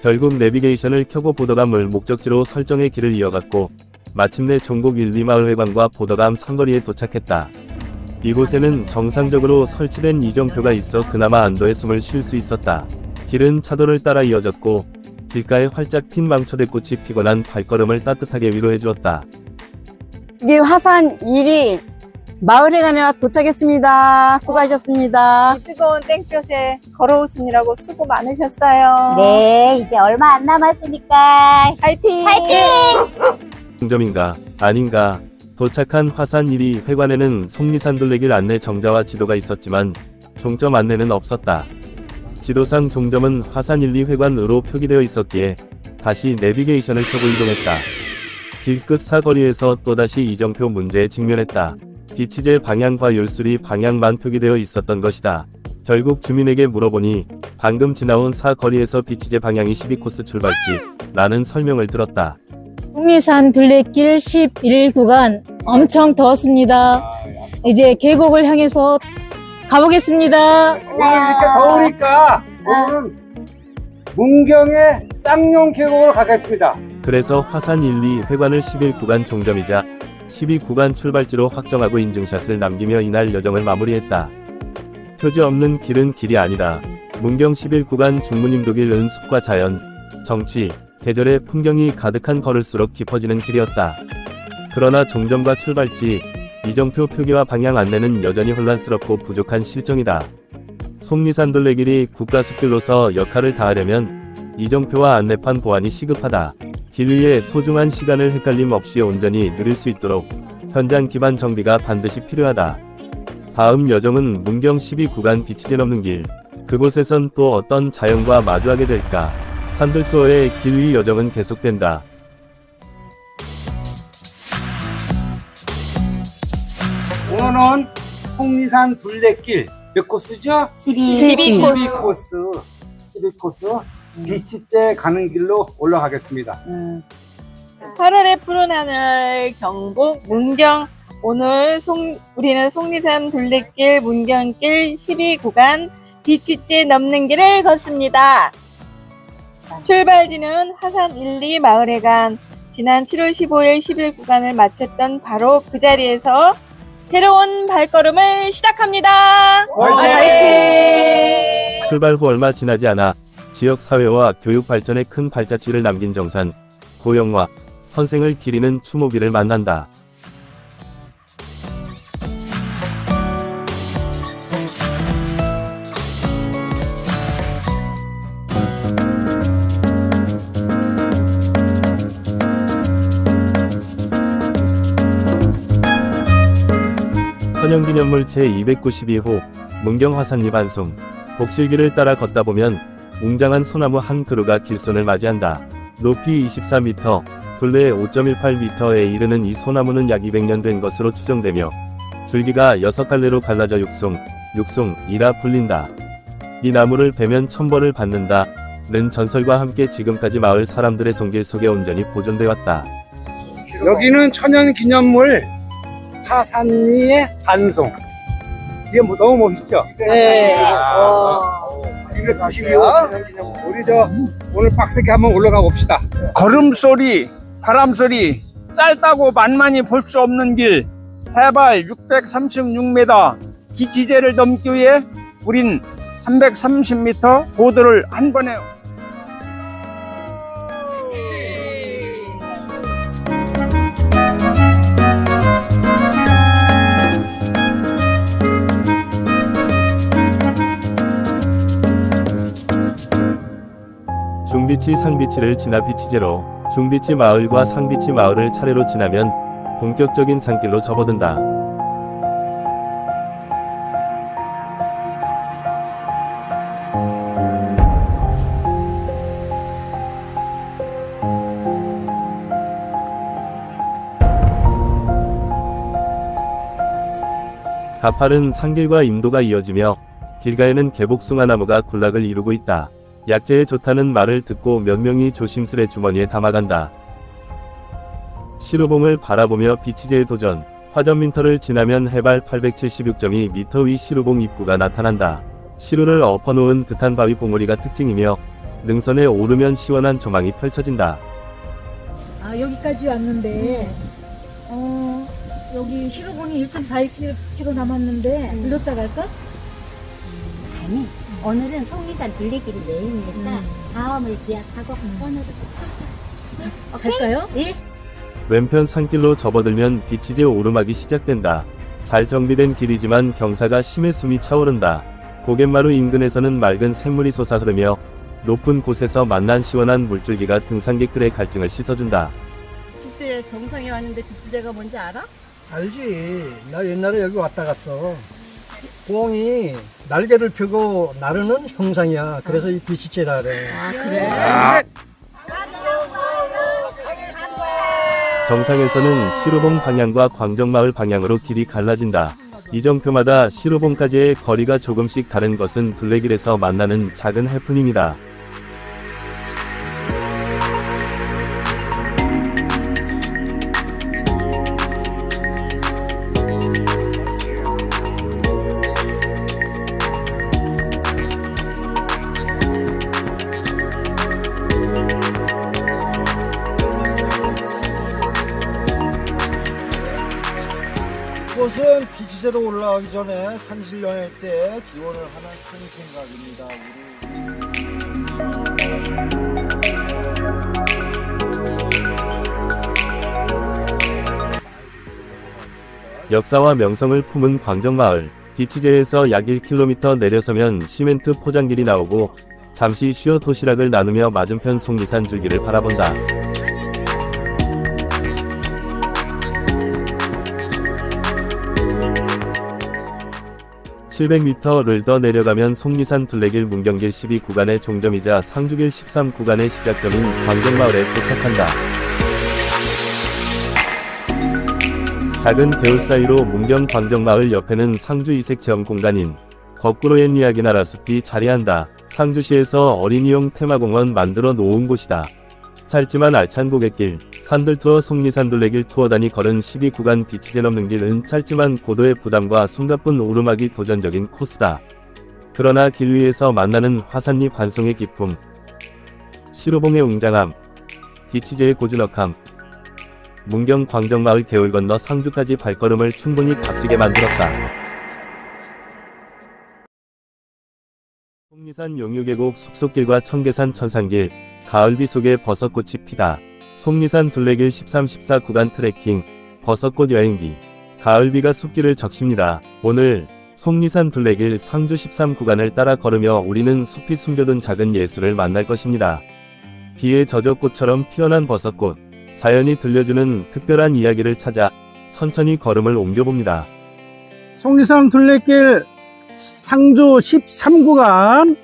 결국 내비게이션을 켜고 보더감을 목적지로 설정해 길을 이어갔고 마침내 종곡 1, 2 마을회관과 보더감 상거리에 도착했다. 이곳에는 정상적으로 설치된 이정표가 있어 그나마 안도의 숨을 쉴 수 있었다. 길은 차도를 따라 이어졌고 길가에 활짝 핀 망초대꽃이 피곤한 발걸음을 따뜻하게 위로해 주었다. 여기 화산 1위 마을회관에 도착했습니다. 수고하셨습니다. 뜨거운 땡볕에 걸어오시느라고 수고 많으셨어요. 네, 이제 얼마 안 남았으니까 파이팅! 점인가 아닌가. 도착한 화산 1위 회관에는 속리산 둘레길 안내 정자와 지도가 있었지만 종점 안내는 없었다. 지도상 종점은 화산 1, 2 회관으로 표기되어 있었기에 다시 내비게이션을 켜고 이동했다. 길끝 사거리에서 또다시 이정표 문제에 직면했다. 비치제 방향과 열수리 방향만 표기되어 있었던 것이다. 결국 주민에게 물어보니 방금 지나온 사거리에서 비치제 방향이 12코스 출발지 라는 설명을 들었다. 속리산 둘레길 11구간 엄청 더웠습니다. 이제 계곡을 향해서 가보겠습니다. 오늘 이렇게 더우니까 오늘은 문경의 쌍용 계곡으로 가겠습니다. 그래서 화산 1, 2 회관을 11구간 종점이자 12구간 출발지로 확정하고 인증샷을 남기며 이날 여정을 마무리했다. 표지 없는 길은 길이 아니다. 문경 11구간 중문임도길 은숲과 자연, 정취, 계절의 풍경이 가득한 걸을수록 깊어지는 길이었다. 그러나 종점과 출발지, 이정표 표기와 방향 안내는 여전히 혼란스럽고 부족한 실정이다. 속리산 둘레길이 국가숲길로서 역할을 다하려면 이정표와 안내판 보완이 시급하다. 길 위에 소중한 시간을 헷갈림 없이 온전히 누릴 수 있도록 현장 기반 정비가 반드시 필요하다. 다음 여정은 문경 12구간 비치제 넘는 길. 그곳에선 또 어떤 자연과 마주하게 될까? 산들 투어의 길 위 여정은 계속된다. 오늘은 속리산 둘레길 몇 코스죠? 12코스. 12코스. 비치제 가는 길로 올라가겠습니다. 8월의 푸른 하늘 경북 문경 오늘 우리는 속리산 둘레길 문경길 12구간 비치제 넘는 길을 걷습니다. 출발지는 하산 1, 2 마을회관 지난 7월 15일 11구간을 마쳤던 바로 그 자리에서 새로운 발걸음을 시작합니다. 화이팅! 출발 후 얼마 지나지 않아 지역 사회와 교육 발전에 큰 발자취를 남긴 정산, 고영화, 선생을 기리는 추모비를 만난다. 천연기념물 제292호 문경 화산리 반송 복실길을 따라 걷다 보면 웅장한 소나무 한 그루가 길손을 맞이한다. 높이 24m, 둘레 5.18m에 이르는 이 소나무는 약 200년 된 것으로 추정되며 줄기가 6갈래로 갈라져 육송이라 불린다. 이 나무를 베면 천벌을 받는다. 는 전설과 함께 지금까지 마을 사람들의 손길 속에 온전히 보존되어 왔다. 여기는 천연기념물 화산리의 반송. 이게 너무 멋있죠? 네. 292호 천연기념물. 우리 오늘 빡세게 한번 올라가 봅시다. 걸음소리, 바람소리, 짧다고 만만히 볼 수 없는 길, 해발 636m, 비치제를 넘기 위해 우린 330m 보도를 한 거네요. 중비치 상비치를 지나 비치제로 중비치 마을과 상비치 마을을 차례로 지나면 본격적인 산길로 접어든다. 가파른 산길과 임도가 이어지며 길가에는 개복숭아나무가 군락을 이루고 있다. 약재에 좋다는 말을 듣고 몇 명이 조심스레 주머니에 담아간다. 시루봉을 바라보며 비치제의 도전. 화전민터를 지나면 해발 876.2m 위 시루봉 입구가 나타난다. 시루를 엎어놓은 듯한 바위 봉우리가 특징이며 능선에 오르면 시원한 조망이 펼쳐진다. 아, 여기까지 왔는데 여기 시루봉이 1.42km 남았는데 들렀다 갈까? 아니, 오늘은 속리산 둘레길이 메인이니까 다음을 기약하고 오늘은 갈까요? 네. 왼편 산길로 접어들면 비치제 오르막이 시작된다. 잘 정비된 길이지만 경사가 심해 숨이 차오른다. 고갯마루 인근에서는 맑은 샘물이 솟아 흐르며 높은 곳에서 만난 시원한 물줄기가 등산객들의 갈증을 씻어준다. 비치제 정상에 왔는데 비치제가 뭔지 알아? 알지. 나 옛날에 여기 왔다 갔어. 공이 날개를 펴고 나르는 형상이야. 그래서 이 비치제라 그래. 그래? 정상에서는 시루봉 방향과 광정마을 방향으로 길이 갈라진다. 이정표마다 시루봉까지의 거리가 조금씩 다른 것은 둘레길에서 만나는 작은 해프닝이다. 이곳은 비치제로 올라가기 전에 산신령회 때 기원을 하는 큰 생각입니다. 역사와 명성을 품은 광정마을. 비치제에서 약 1km 내려서면 시멘트 포장길이 나오고 잠시 쉬어 도시락을 나누며 맞은편 속리산 줄기를 바라본다. (700m를) 더 내려가면 속리산 둘레길 문경길 12구간의 종점이자 상주길 13구간의 시작점인 광정마을에 도착한다. 작은 개울 사이로 문경 광정마을 옆에는 상주 이색체험 공간인 거꾸로 옛 이야기 나라 숲이 자리한다. 상주시에서 어린이용 테마공원 만들어 놓은 곳이다. 짧지만 알찬 고갯길, 산들투어 속리산둘레길 투어단이 걸은 12구간 비치제 넘는 길은 짧지만 고도의 부담과 숨가쁜 오르막이 도전적인 코스다. 그러나 길 위에서 만나는 화산잎 한 송의 기품, 시로봉의 웅장함, 비치제의 고즈넉함, 문경 광정마을 개울 건너 상주까지 발걸음을 충분히 값지게 만들었다. 속리산 용유계곡 숲속길과 청계산 천산길, 가을비 속에 버섯꽃이 피다. 속리산 둘레길 13, 14 구간 트레킹, 버섯꽃 여행기, 가을비가 숲길을 적십니다. 오늘 속리산 둘레길 상주 13 구간을 따라 걸으며 우리는 숲이 숨겨둔 작은 예술을 만날 것입니다. 비에 젖어 꽃처럼 피어난 버섯꽃, 자연이 들려주는 특별한 이야기를 찾아 천천히 걸음을 옮겨봅니다. 속리산 둘레길 상주 13구간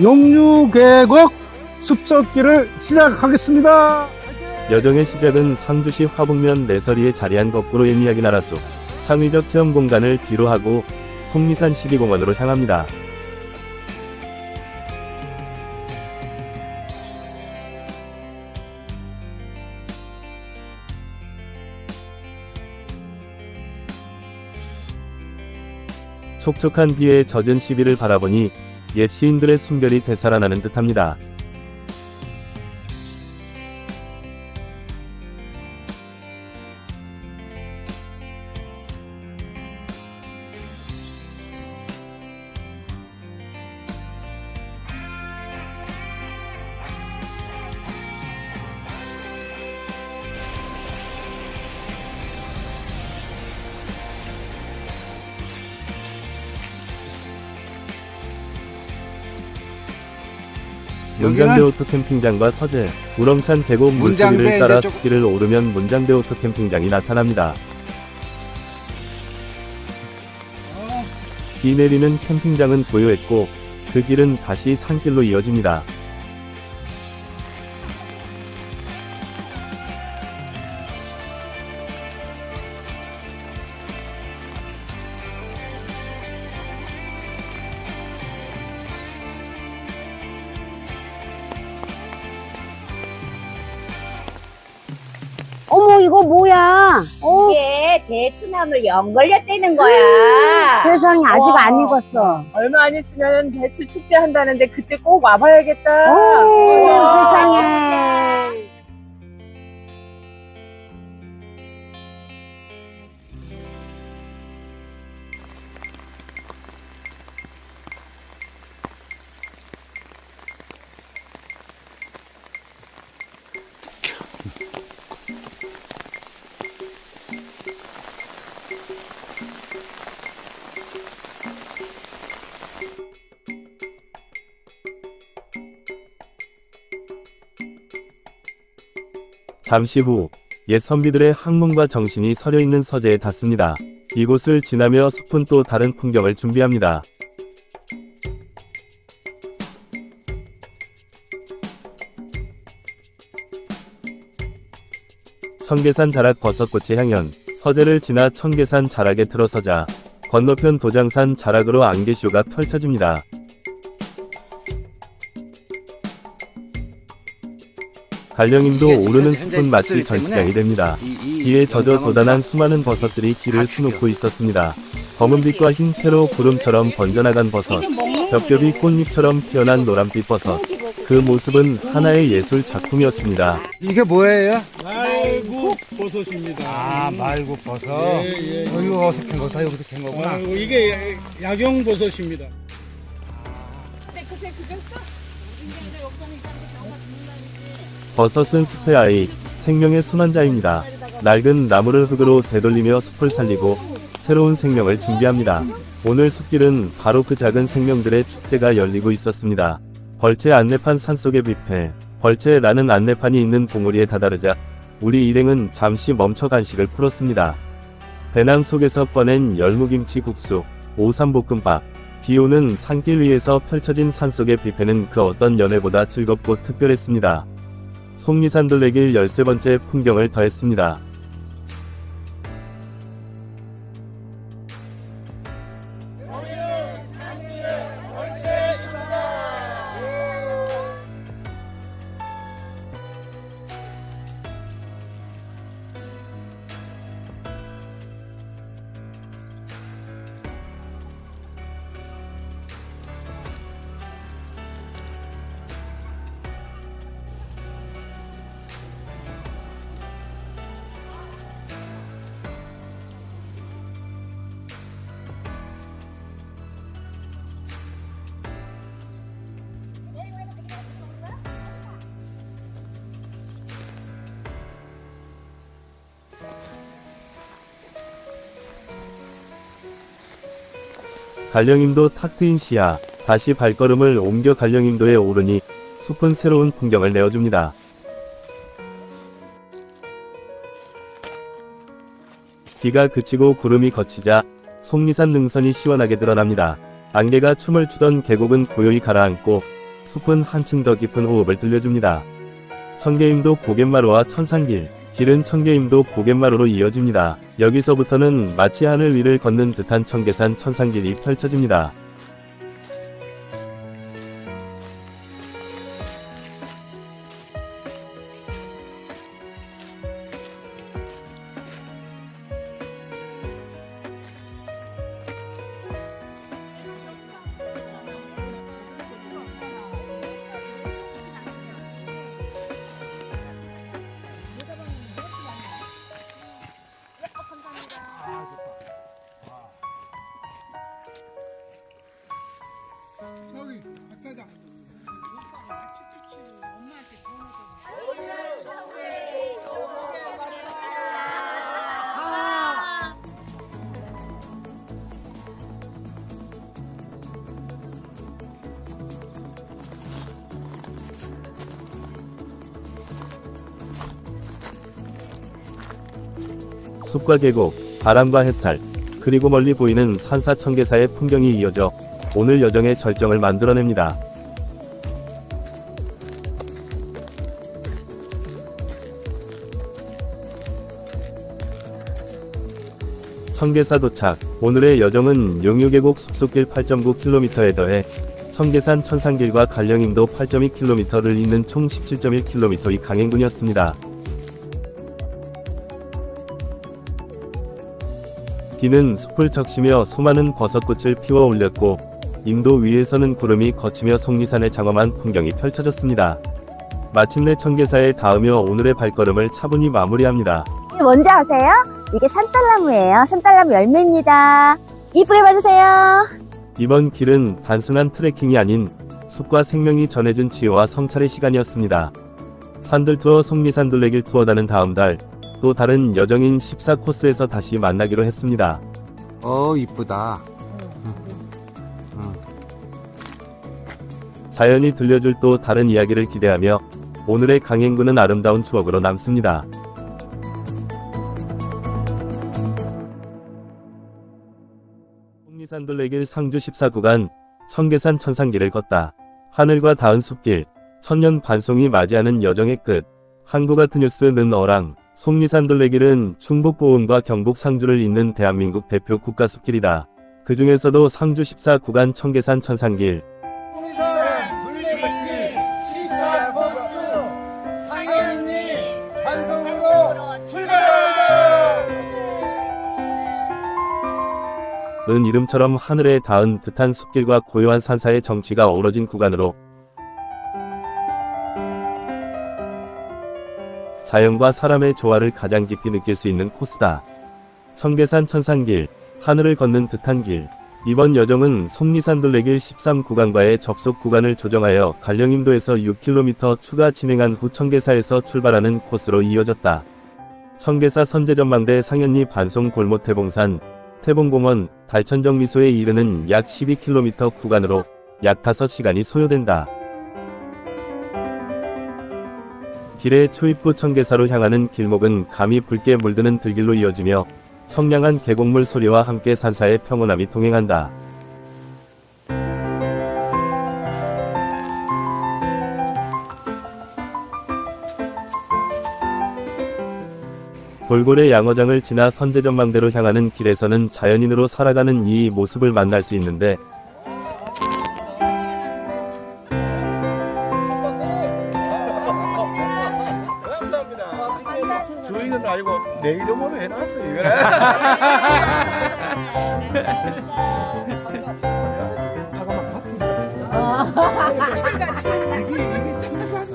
용유계곡 숲속길을 시작하겠습니다. 여정의 시작은 상주시 화북면 내서리에 자리한 거꾸로 옛 이야기 나라 숲, 창의적 체험 공간을 뒤로하고 속리산 12공원으로 향합니다. 촉촉한 비에 젖은 시비를 바라보니 옛 시인들의 숨결이 되살아나는 듯합니다. 문장대 오토 캠핑장과 서재, 우렁찬 계곡 물소리를 따라 숲길을 오르면 문장대 오토 캠핑장이 나타납니다. 비 내리는 캠핑장은 고요했고 그 길은 다시 산길로 이어집니다. 어머, 이거 뭐야? 이게 대추나물 연 걸렸다는 거야. 세상에, 아직 와. 안 익었어. 얼마 안 있으면 대추 축제 한다는데 그때 꼭 와봐야겠다. 오, 세상에. 잠시 후 옛 선비들의 학문과 정신이 서려있는 서재에 닿습니다. 이곳을 지나며 숲은 또 다른 풍경을 준비합니다. 청계산 자락 버섯꽃의 향연, 서재를 지나 청계산 자락에 들어서자 건너편 도장산 자락으로 안개쇼가 펼쳐집니다. 갈령임도 오르는 숲은 마치 전시장이 됩니다. 비에 젖어 돋아난 수많은 버섯들이 길을 수놓고 있었습니다. 검은 빛과 흰 테로 구름처럼 번져나간 버섯, 겹겹이 꽃잎처럼 피어난 노란빛 버섯. 그 모습은 하나의 예술 작품이었습니다. 이게 뭐예요? 말국 버섯입니다. 아, 말국 버섯. 예. 이거 어디서 캔 거다? 여기서 캔 거구나. 아이고, 이게 약용 버섯입니다. 버섯은 숲의 아이, 생명의 순환자입니다. 낡은 나무를 흙으로 되돌리며 숲을 살리고 새로운 생명을 준비합니다. 오늘 숲길은 바로 그 작은 생명들의 축제가 열리고 있었습니다. 벌채 안내판 산속의 뷔페. 벌채라는 안내판이 있는 봉우리에 다다르자 우리 일행은 잠시 멈춰 간식을 풀었습니다. 배낭 속에서 꺼낸 열무김치 국수, 오삼볶음밥. 비오는 산길 위에서 펼쳐진 산속의 뷔페는 그 어떤 연회보다 즐겁고 특별했습니다. 속리산 둘레길 13번째 풍경을 더했습니다. 갈령임도 탁 트인 시야, 다시 발걸음을 옮겨 갈령임도에 오르니 숲은 새로운 풍경을 내어줍니다. 비가 그치고 구름이 걷히자 속리산 능선이 시원하게 드러납니다. 안개가 춤을 추던 계곡은 고요히 가라앉고 숲은 한층 더 깊은 호흡을 들려줍니다. 청계임도 고갯마루와 천산길, 길은 청계임도 고갯마루로 이어집니다. 여기서부터는 마치 하늘 위를 걷는 듯한 청계산 천산길이 펼쳐집니다. 숲과 계곡, 바람과 햇살, 그리고 멀리 보이는 산사 청계사의 풍경이 이어져 오늘 여정의 절정을 만들어냅니다. 청계사 도착. 오늘의 여정은 용유계곡 숲속길 8.9km에 더해 청계산 천산길과 갈령임도 8.2km를 잇는 총 17.1km의 강행군이었습니다. 비는 숲을 적시며 수많은 버섯꽃을 피워 올렸고 임도 위에서는 구름이 걷히며 속리산의 장엄한 풍경이 펼쳐졌습니다. 마침내 청계사에 닿으며 오늘의 발걸음을 차분히 마무리합니다. 뭔지 아세요? 이게 산딸나무예요. 산딸나무 열매입니다. 이쁘게 봐주세요. 이번 길은 단순한 트레킹이 아닌 숲과 생명이 전해준 치유와 성찰의 시간이었습니다. 산들투어 속리산 둘레길 투어단은 다음 달 또 다른 여정인 14코스에서 다시 만나기로 했습니다. 이쁘다. 자연이 들려줄 또 다른 이야기를 기대하며 오늘의 강행군은 아름다운 추억으로 남습니다. 속리산 둘레길 상주 14구간 청계산 천산길을 걷다. 하늘과 닿은 숲길, 천년 반송이 맞이하는 여정의 끝. 한국 같은 뉴스는 어랑. 속리산 둘레길은 충북 보은과 경북 상주를 잇는 대한민국 대표 국가숲길이다. 그 중에서도 상주 14구간 청계산 천산길. 속리산 둘레길 14코스 상현리 반송으로 출발합니다. 은 이름처럼 하늘에 닿은 듯한 숲길과 고요한 산사의 정취가 어우러진 구간으로 자연과 사람의 조화를 가장 깊이 느낄 수 있는 코스다. 청계산 천산길, 하늘을 걷는 듯한 길. 이번 여정은 속리산 둘레길 13구간과의 접속 구간을 조정하여 갈령임도에서 6km 추가 진행한 후 청계사에서 출발하는 코스로 이어졌다. 청계사 선제전망대 상현리 반송 골목 태봉산, 태봉공원, 달천정 미소에 이르는 약 12km 구간으로 약 5시간이 소요된다. 길의 초입구 청계사로 향하는 길목은 감이 붉게 물드는 들길로 이어지며 청량한 계곡물 소리와 함께 산사의 평온함이 동행한다. 돌고래 양어장을 지나 선제전망대로 향하는 길에서는 자연인으로 살아가는 이 모습을 만날 수 있는데 저희는 알고 내 이름으로 해놨어요. 이거는.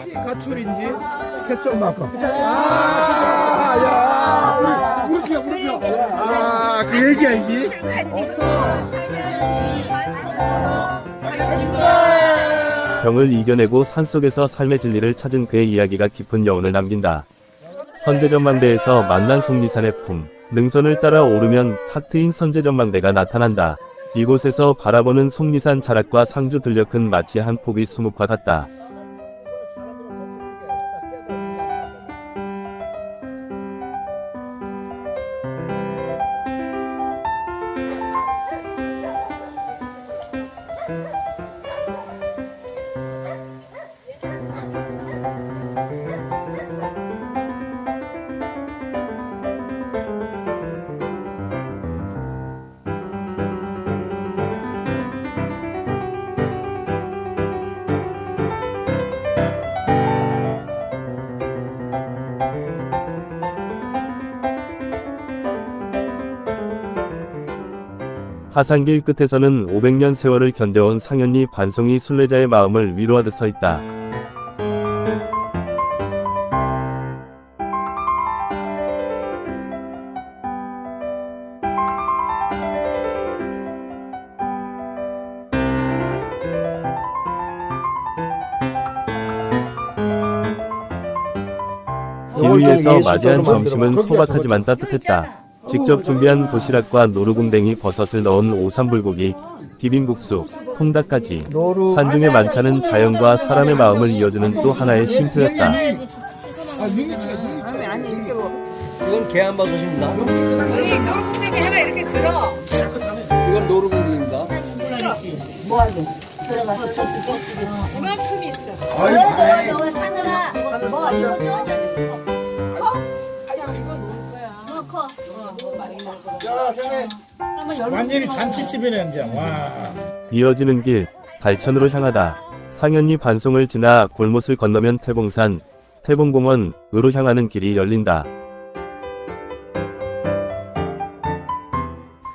이게 가출인지 개점 맞고. 야, 물표. 그 얘기 알지? 병을 이겨내고 산속에서 삶의 진리를 찾은 그의 이야기가 깊은 여운을 남긴다. 선제전망대에서 만난 속리산의 품, 능선을 따라 오르면 탁 트인 선제전망대가 나타난다. 이곳에서 바라보는 속리산 자락과 상주 들녘은 마치 한 폭의 수묵화 같다. 하산길 끝에서는 500년 세월을 견뎌온 상현리 반송이 순례자의 마음을 위로하듯 서 있다. 길 위에서 맞이한 점심은 소박하지만 따뜻했다. 직접 준비한 도시락과 노루궁뎅이 버섯을 넣은 오삼불고기, 비빔국수, 통닭까지 산중의 만찬은 자연과 사람의 마음을 이어주는 또 하나의 쉼표였다. 이건 계란버섯입니다. 노루궁뎅이 하나 이렇게 들어. 이건 노루궁뎅입니다. 뭐하게? 들어가서 저 줄게. 이만큼이 있어. 저거 사느라. 뭐 이거 줘? 완전히 잔치집이네 이제. 와. 이어지는 길, 달천으로 향하다. 상현리 반송을 지나 골못을 건너면 태봉산, 태봉공원으로 향하는 길이 열린다.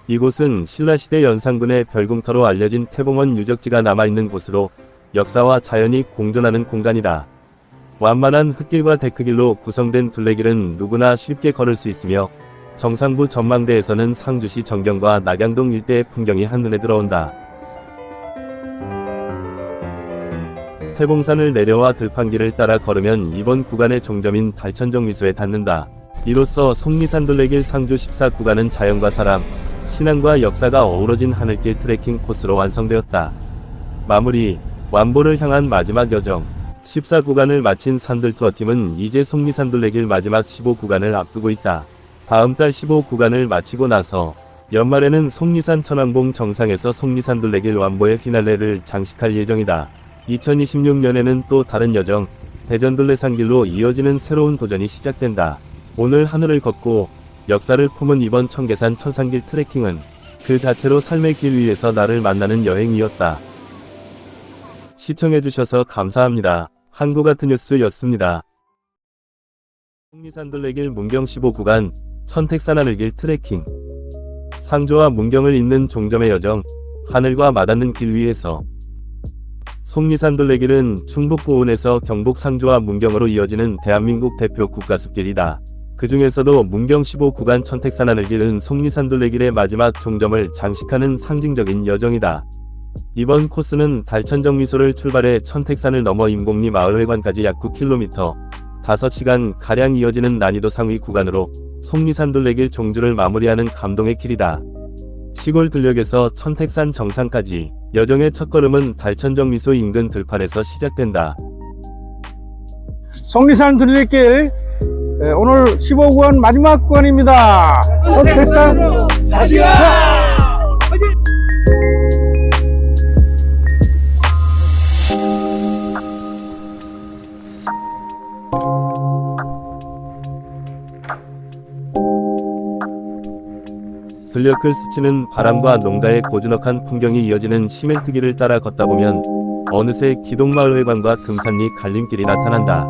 이곳은 신라시대 연산군의 별궁터로 알려진 태봉원 유적지가 남아있는 곳으로 역사와 자연이 공존하는 공간이다. 완만한 흙길과 데크길로 구성된 둘레길은 누구나 쉽게 걸을 수 있으며 정상부 전망대에서는 상주시 정경과 낙양동 일대의 풍경이 한눈에 들어온다. 태봉산을 내려와 들판길을 따라 걸으면 이번 구간의 종점인 달천정 미소에 닿는다. 이로써 속리산 둘레길 상주 14구간은 자연과 사람, 신앙과 역사가 어우러진 하늘길 트레킹 코스로 완성되었다. 마무리, 완보를 향한 마지막 여정. 14구간을 마친 산들 투어팀은 이제 속리산 둘레길 마지막 15구간을 앞두고 있다. 다음 달 15구간을 마치고 나서 연말에는 속리산 천왕봉 정상에서 속리산 둘레길 완보의 피날레를 장식할 예정이다. 2026년에는 또 다른 여정, 대전 둘레산길로 이어지는 새로운 도전이 시작된다. 오늘 하늘을 걷고 역사를 품은 이번 청계산 천산길 트레킹은 그 자체로 삶의 길 위에서 나를 만나는 여행이었다. 시청해주셔서 감사합니다. 한국아트 뉴스였습니다. 속리산 둘레길 문경 15구간, 천택산 하늘길 트레킹. 상주와 문경을 잇는 종점의 여정, 하늘과 맞닿는 길 위에서. 속리산 둘레길은 충북 보은에서 경북 상주와 문경으로 이어지는 대한민국 대표 국가숲길이다. 그 중에서도 문경 15구간 천택산 하늘길은 속리산 둘레길의 마지막 종점을 장식하는 상징적인 여정이다. 이번 코스는 달천정 미소를 출발해 천택산을 넘어 임곡리 마을회관까지 약 9km, 5시간 가량 이어지는 난이도 상위 구간으로 속리산 둘레길 종주를 마무리하는 감동의 길이다. 시골 들녘에서 천택산 정상까지 여정의 첫걸음은 달천정 미소 인근 들판에서 시작된다. 속리산 둘레길 오늘 15구간 마지막 구간입니다. 천택산 가시라! 들녘을 스치는 바람과 농가의 고즈넉한 풍경이 이어지는 시멘트길을 따라 걷다 보면 어느새 기동마을회관과 금산리 갈림길이 나타난다.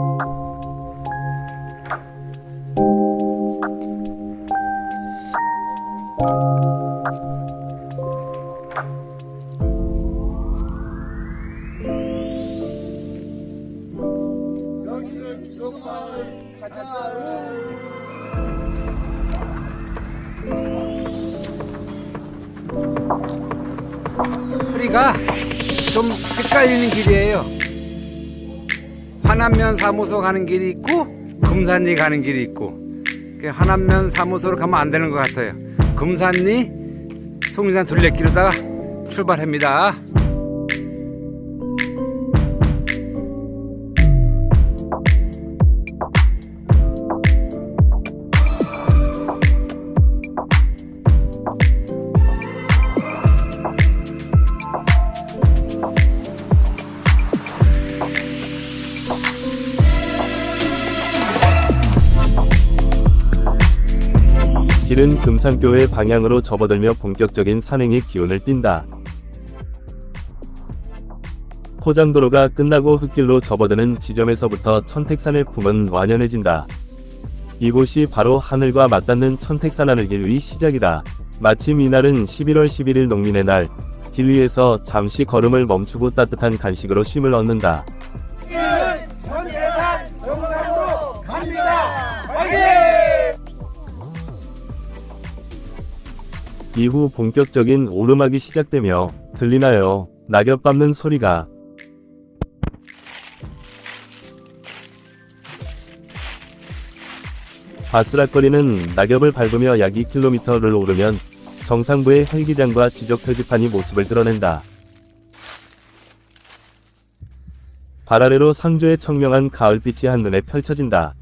허리가 좀 헷갈리는 길이에요. 환안면 사무소 가는 길이 있고 금산리 가는 길이 있고, 환안면 사무소로 가면 안 되는 것 같아요. 금산리 속리산 둘레길로다가 출발합니다. 길은 금산교회 방향으로 접어들며 본격적인 산행의 기운을 띈다. 포장도로가 끝나고 흙길로 접어드는 지점에서부터 천택산의 품은 완연해진다. 이곳이 바로 하늘과 맞닿는 천택산 하늘길 위 시작이다. 마침 이날은 11월 11일 농민의 날, 길 위에서 잠시 걸음을 멈추고 따뜻한 간식으로 쉼을 얻는다. 천택산 정상으로 갑니다. 화이팅! 이후 본격적인 오르막이 시작되며 들리나요? 낙엽 밟는 소리가. 바스락거리는 낙엽을 밟으며 약 2km를 오르면 정상부의 헬기장과 지적 표지판이 모습을 드러낸다. 발 아래로 상주의 청명한 가을빛이 한눈에 펼쳐진다.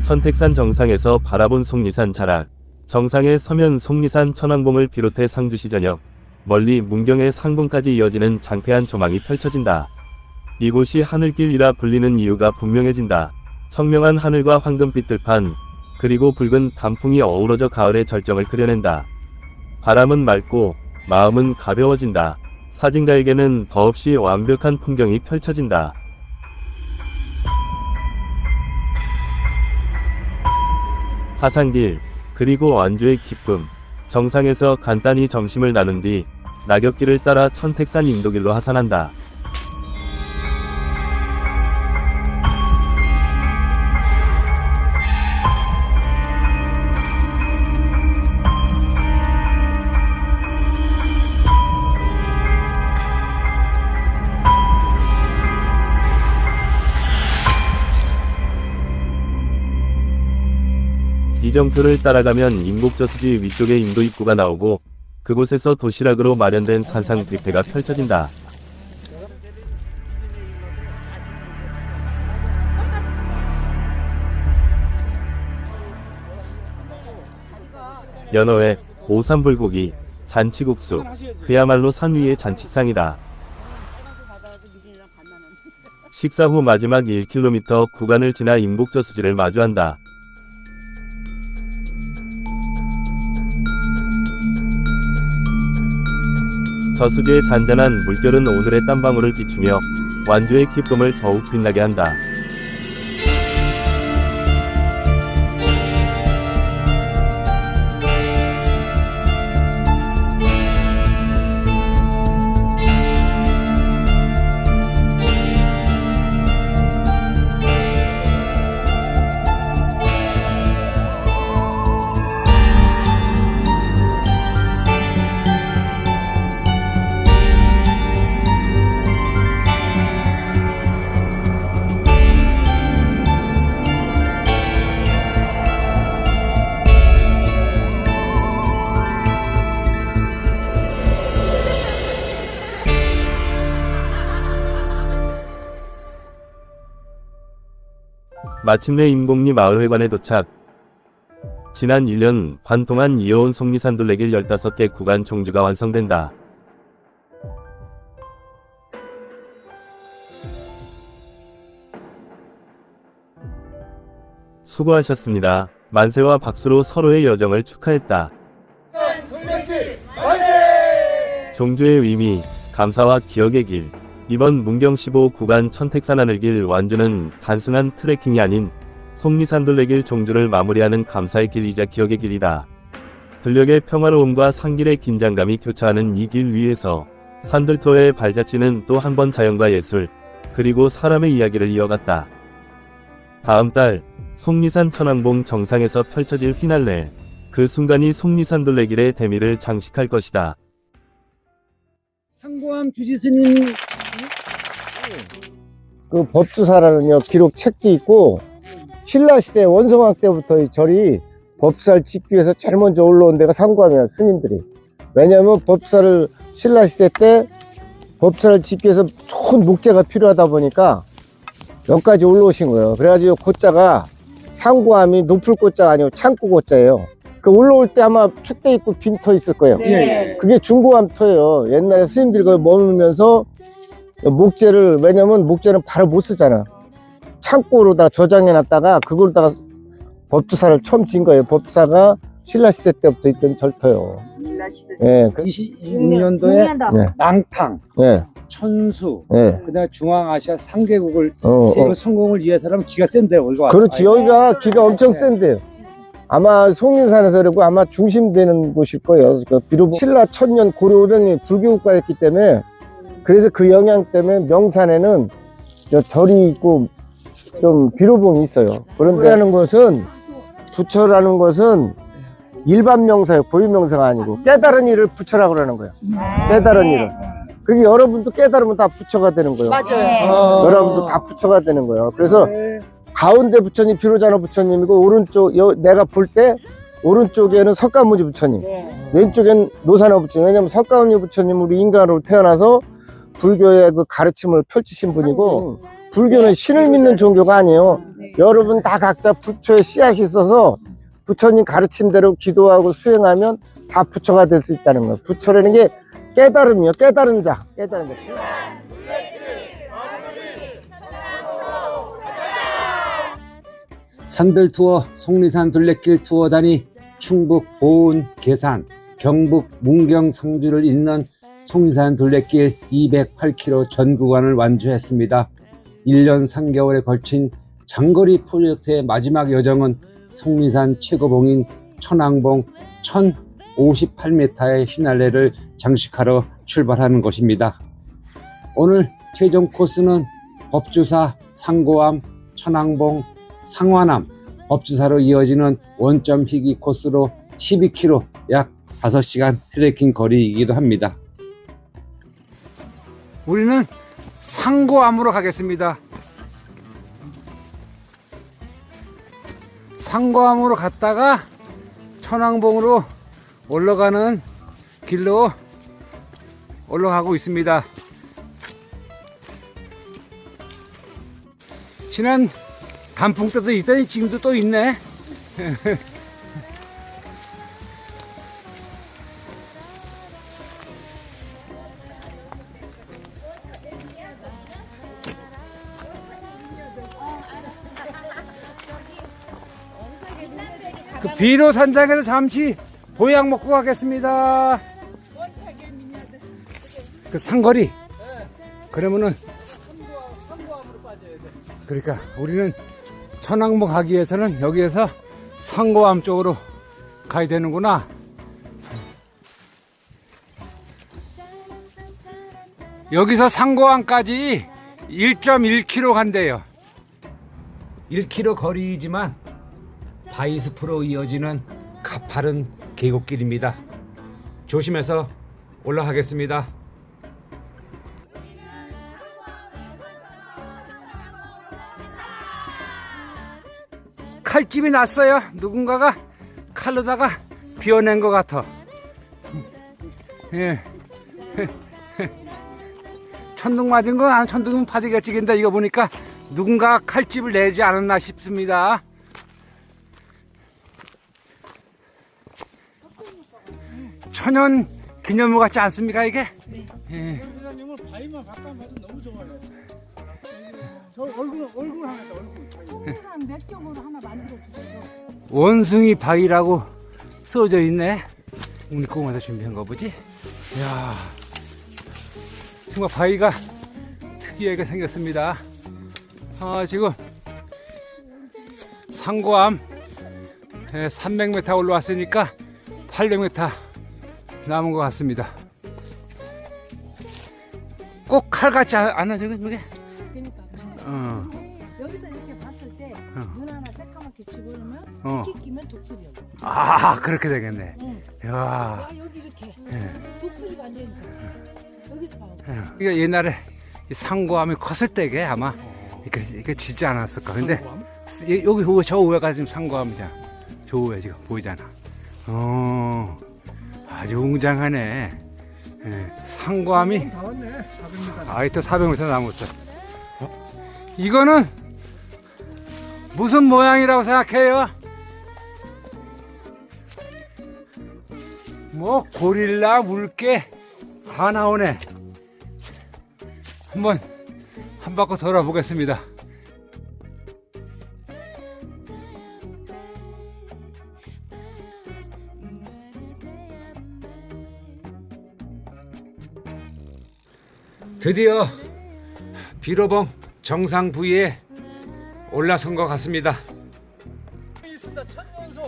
천택산 정상에서 바라본 속리산 자락, 정상에 서면 속리산 천왕봉을 비롯해 상주시 전역, 멀리 문경의 상봉까지 이어지는 장패한 조망이 펼쳐진다. 이곳이 하늘길이라 불리는 이유가 분명해진다. 청명한 하늘과 황금빛 들판, 그리고 붉은 단풍이 어우러져 가을의 절정을 그려낸다. 바람은 맑고 마음은 가벼워진다. 사진가에게는 더없이 완벽한 풍경이 펼쳐진다. 하산길, 그리고 완주의 기쁨. 정상에서 간단히 점심을 나눈 뒤 낙엽길을 따라 천택산 인도길로 하산한다. 이정표를 따라가면 임곡저수지 위쪽에 인도 입구가 나오고 그곳에서 도시락으로 마련된 산상 뷔페가 펼쳐진다. 연어회, 오삼불고기, 잔치국수, 그야말로 산 위의 잔치상이다. 식사 후 마지막 1km 구간을 지나 임곡저수지를 마주한다. 저수지의 잔잔한 물결은 오늘의 땀방울을 비추며 완주의 기쁨을 더욱 빛나게 한다. 마침내 인곡리 마을회관에 도착. 지난 1년 반 동안 이어온 속리산 둘레길 15개 구간 종주가 완성된다. 수고하셨습니다. 만세와 박수로 서로의 여정을 축하했다. 종주의 의미, 감사와 기억의 길. 이번 문경 15구간 천택산 하늘길 완주는 단순한 트레킹이 아닌 속리산 둘레길 종주를 마무리하는 감사의 길이자 기억의 길이다. 들녘의 평화로움과 산길의 긴장감이 교차하는 이 길 위에서 산들토의 발자취는 또 한 번 자연과 예술, 그리고 사람의 이야기를 이어갔다. 다음 달 속리산 천왕봉 정상에서 펼쳐질 휘날레, 그 순간이 속리산 둘레길의 대미를 장식할 것이다. 상고암 주지스님 그 법주사라는요 기록 책도 있고 신라시대 원성왕 때부터 이 절이 법사를 짓기 위해서 제일 먼저 올라온 데가 상고암이야 스님들이. 왜냐하면 법사를 신라시대 때 법사를 짓기 위해서 좋은 목재가 필요하다 보니까 여기까지 올라오신 거예요. 그래가지고 고자가 상고암이 높을 고자가 아니고 창고 고자예요. 그 올라올 때 아마 축대 있고 빈 터 있을 거예요. 네. 그게 중고암 터예요. 옛날에 스님들이 그걸 머물면서 목재를, 왜냐면 목재는 바로 못 쓰잖아. 창고로다 저장해 놨다가 그걸로다가 법주사를 처음 지은 거예요. 법주사가 신라시대 때부터 있던 절터요. 예. 26년도에 네. 낭탕, 네. 천수, 네. 그다음에 중앙아시아 3개국을 어. 성공을 위해서라면 기가 센데요. 그렇지. 여기가 기가 엄청 센데요. 아마 속리산에서 그리고 아마 중심되는 곳일 거예요. 그 비록 신라 1000년 고려 500년이 불교국가였기 때문에, 그래서 그 영향 때문에 명산에는 저 절이 있고 좀 비로봉이 있어요. 그런데 하는 것은, 부처라는 것은 일반 명사예요. 고유 명사가 아니고 깨달은 일을 부처라고 그러는 거예요. 깨달은 일을. 그리고 여러분도 깨달으면 다 부처가 되는 거예요. 맞아요. 여러분도 다 부처가 되는 거예요. 그래서 가운데 부처님 비로자나 부처님이고, 오른쪽 내가 볼 때 오른쪽에는 석가모니 부처님, 왼쪽엔 노사나 부처님. 왜냐면 석가모니 부처님 우리 인간으로 태어나서 불교의 그 가르침을 펼치신 분이고, 불교는 신을 믿는 종교가 아니에요. 여러분 다 각자 부처의 씨앗이 있어서 부처님 가르침대로 기도하고 수행하면 다 부처가 될 수 있다는 거예요. 부처라는 게 깨달음이요. 깨달은 자. 깨달은 자. 산들 투어, 속리산 둘레길 투어단이 충북 보은, 계산, 경북 문경 상주를 잇는 속리산 둘레길 208km 전 구간을 완주했습니다. 1년 3개월에 걸친 장거리 프로젝트의 마지막 여정은 속리산 최고봉인 천왕봉 1058m의 휘날레를 장식하러 출발하는 것입니다. 오늘 최종 코스는 법주사, 상고암, 천왕봉, 상완암, 법주사로 이어지는 원점 희귀 코스로 12km, 약 5시간 트레킹 거리이기도 합니다. 우리는 상고암으로 가겠습니다. 상고암으로 갔다가 천왕봉으로 올라가는 길로 올라가고 있습니다. 지난 단풍 때도 있더니 지금도 또 있네. 그 비로 산장에서 잠시 보약 먹고 가겠습니다. 그 상거리. 그러면은 그러니까 우리는 천왕봉 가기 위해서는 여기에서 상고암 쪽으로 가야 되는구나. 여기서 상고암까지 1.1km 간대요. 1km 거리이지만 바위숲으로 이어지는 가파른 계곡길입니다. 조심해서 올라가겠습니다. 칼집이 났어요. 누군가가 칼로다가 비워낸 것 같아. 예. 천둥 맞은 건 안 천둥은 파지겠지. 근데 이거 보니까 누군가 칼집을 내지 않았나 싶습니다. 천연 기념물 같지 않습니까 이게? 예. 회장님은 바위만 가까이 봐도 너무 좋아요. 저 얼굴 하나 얼굴. 송리산 몇 경으로 하나 만들어 주세요. 원숭이 바위라고 써져 있네. 우리 공원에서 준비한 거 보지? 이야, 정말 바위가 특이하게 생겼습니다. 지금 상고암 300m 올라왔으니까 800m 남은 것 같습니다. 꼭 칼 같지 않아 저게? 그러니까 여기서 이렇게 봤을 때 눈 하나 새까맣게 집어넣으면 키 끼면 독수리야. 그렇게 되겠네. 이야. 여기 이렇게 독수리가 앉아있는 거야. 여기서 봐. 이게 옛날에 이 상고암이 컸을 때게 아마 이렇게 짓지 않았을까. 근데 여기 저 우회가 지금 상고암이잖아. 저 우회 지금 보이잖아. 아주 웅장하네. 상고암이 또 400m 남았어. 이거는 무슨 모양이라고 생각해요? 뭐 고릴라, 물개 다 나오네. 한번 한 바퀴 돌아보겠습니다. 드디어 비로봉 정상 부위에 올라선 것 같습니다. 있습니다. 천년소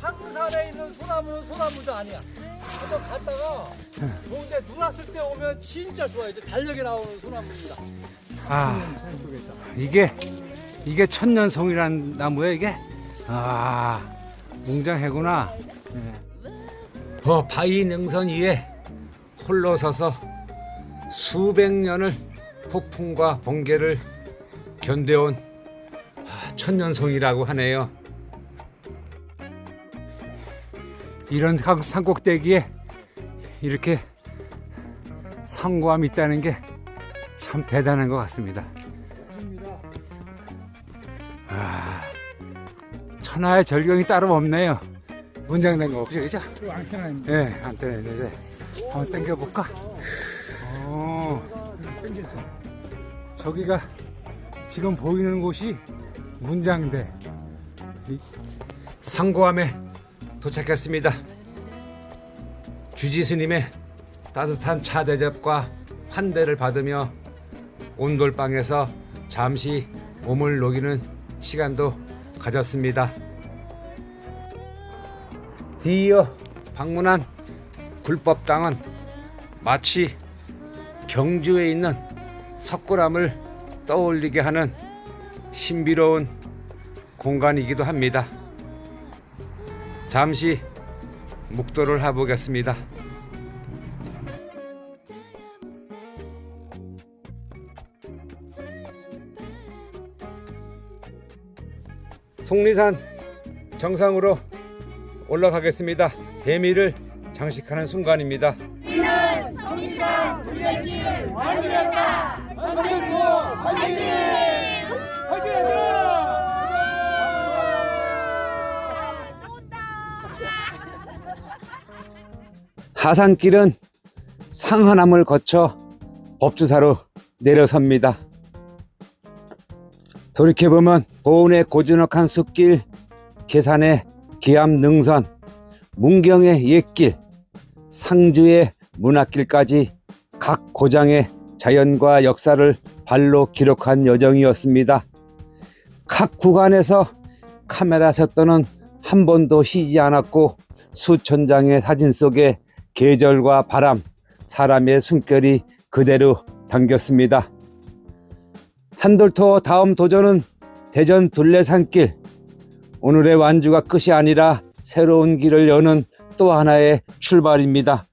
황산에 있는 소나무는 소나무도 아니야. 한번 갔다가 좋은데 눈 왔을 때 오면 진짜 좋아요. 이제 달력에 나오는 소나무입니다. 이게 천년송이란 나무야 이게? 웅장해구나. 바위 능선 위에 홀로 서서 수백 년을 폭풍과 번개를 견뎌온 천년송이라고 하네요. 이런 산꼭대기에 이렇게 상고암이 있다는 게 참 대단한 것 같습니다. 천하의 절경이 따로 없네요. 문장된 거 없죠, 그죠? 안테나입니다. 네, 안테나인데 한번 당겨볼까? 저기가 지금 보이는 곳이 문장대 상고암에 도착했습니다. 주지스님의 따뜻한 차 대접과 환대를 받으며 온돌방에서 잠시 몸을 녹이는 시간도 가졌습니다. 뒤이어 방문한 굴법당은 마치 경주에 있는 석굴암을 떠올리게 하는 신비로운 공간이기도 합니다. 잠시 묵도를 해보겠습니다. 속리산 정상으로 올라가겠습니다. 대미를 장식하는 순간입니다. 이는 속리산 둘레길 완주했다. 선생님 화이팅! 화이팅! 하산길은 상한암을 거쳐 법주사로 내려섭니다. 돌이켜보면 보은의 고즈넉한 숲길, 계산의 기암 능선, 문경의 옛길, 상주의 문학길까지 각 고장의 자연과 역사를 발로 기록한 여정이었습니다. 각 구간에서 카메라 셔터는 한 번도 쉬지 않았고 수천 장의 사진 속에 계절과 바람, 사람의 숨결이 그대로 담겼습니다. 산돌토 다음 도전은 대전 둘레산길. 오늘의 완주가 끝이 아니라 새로운 길을 여는 또 하나의 출발입니다.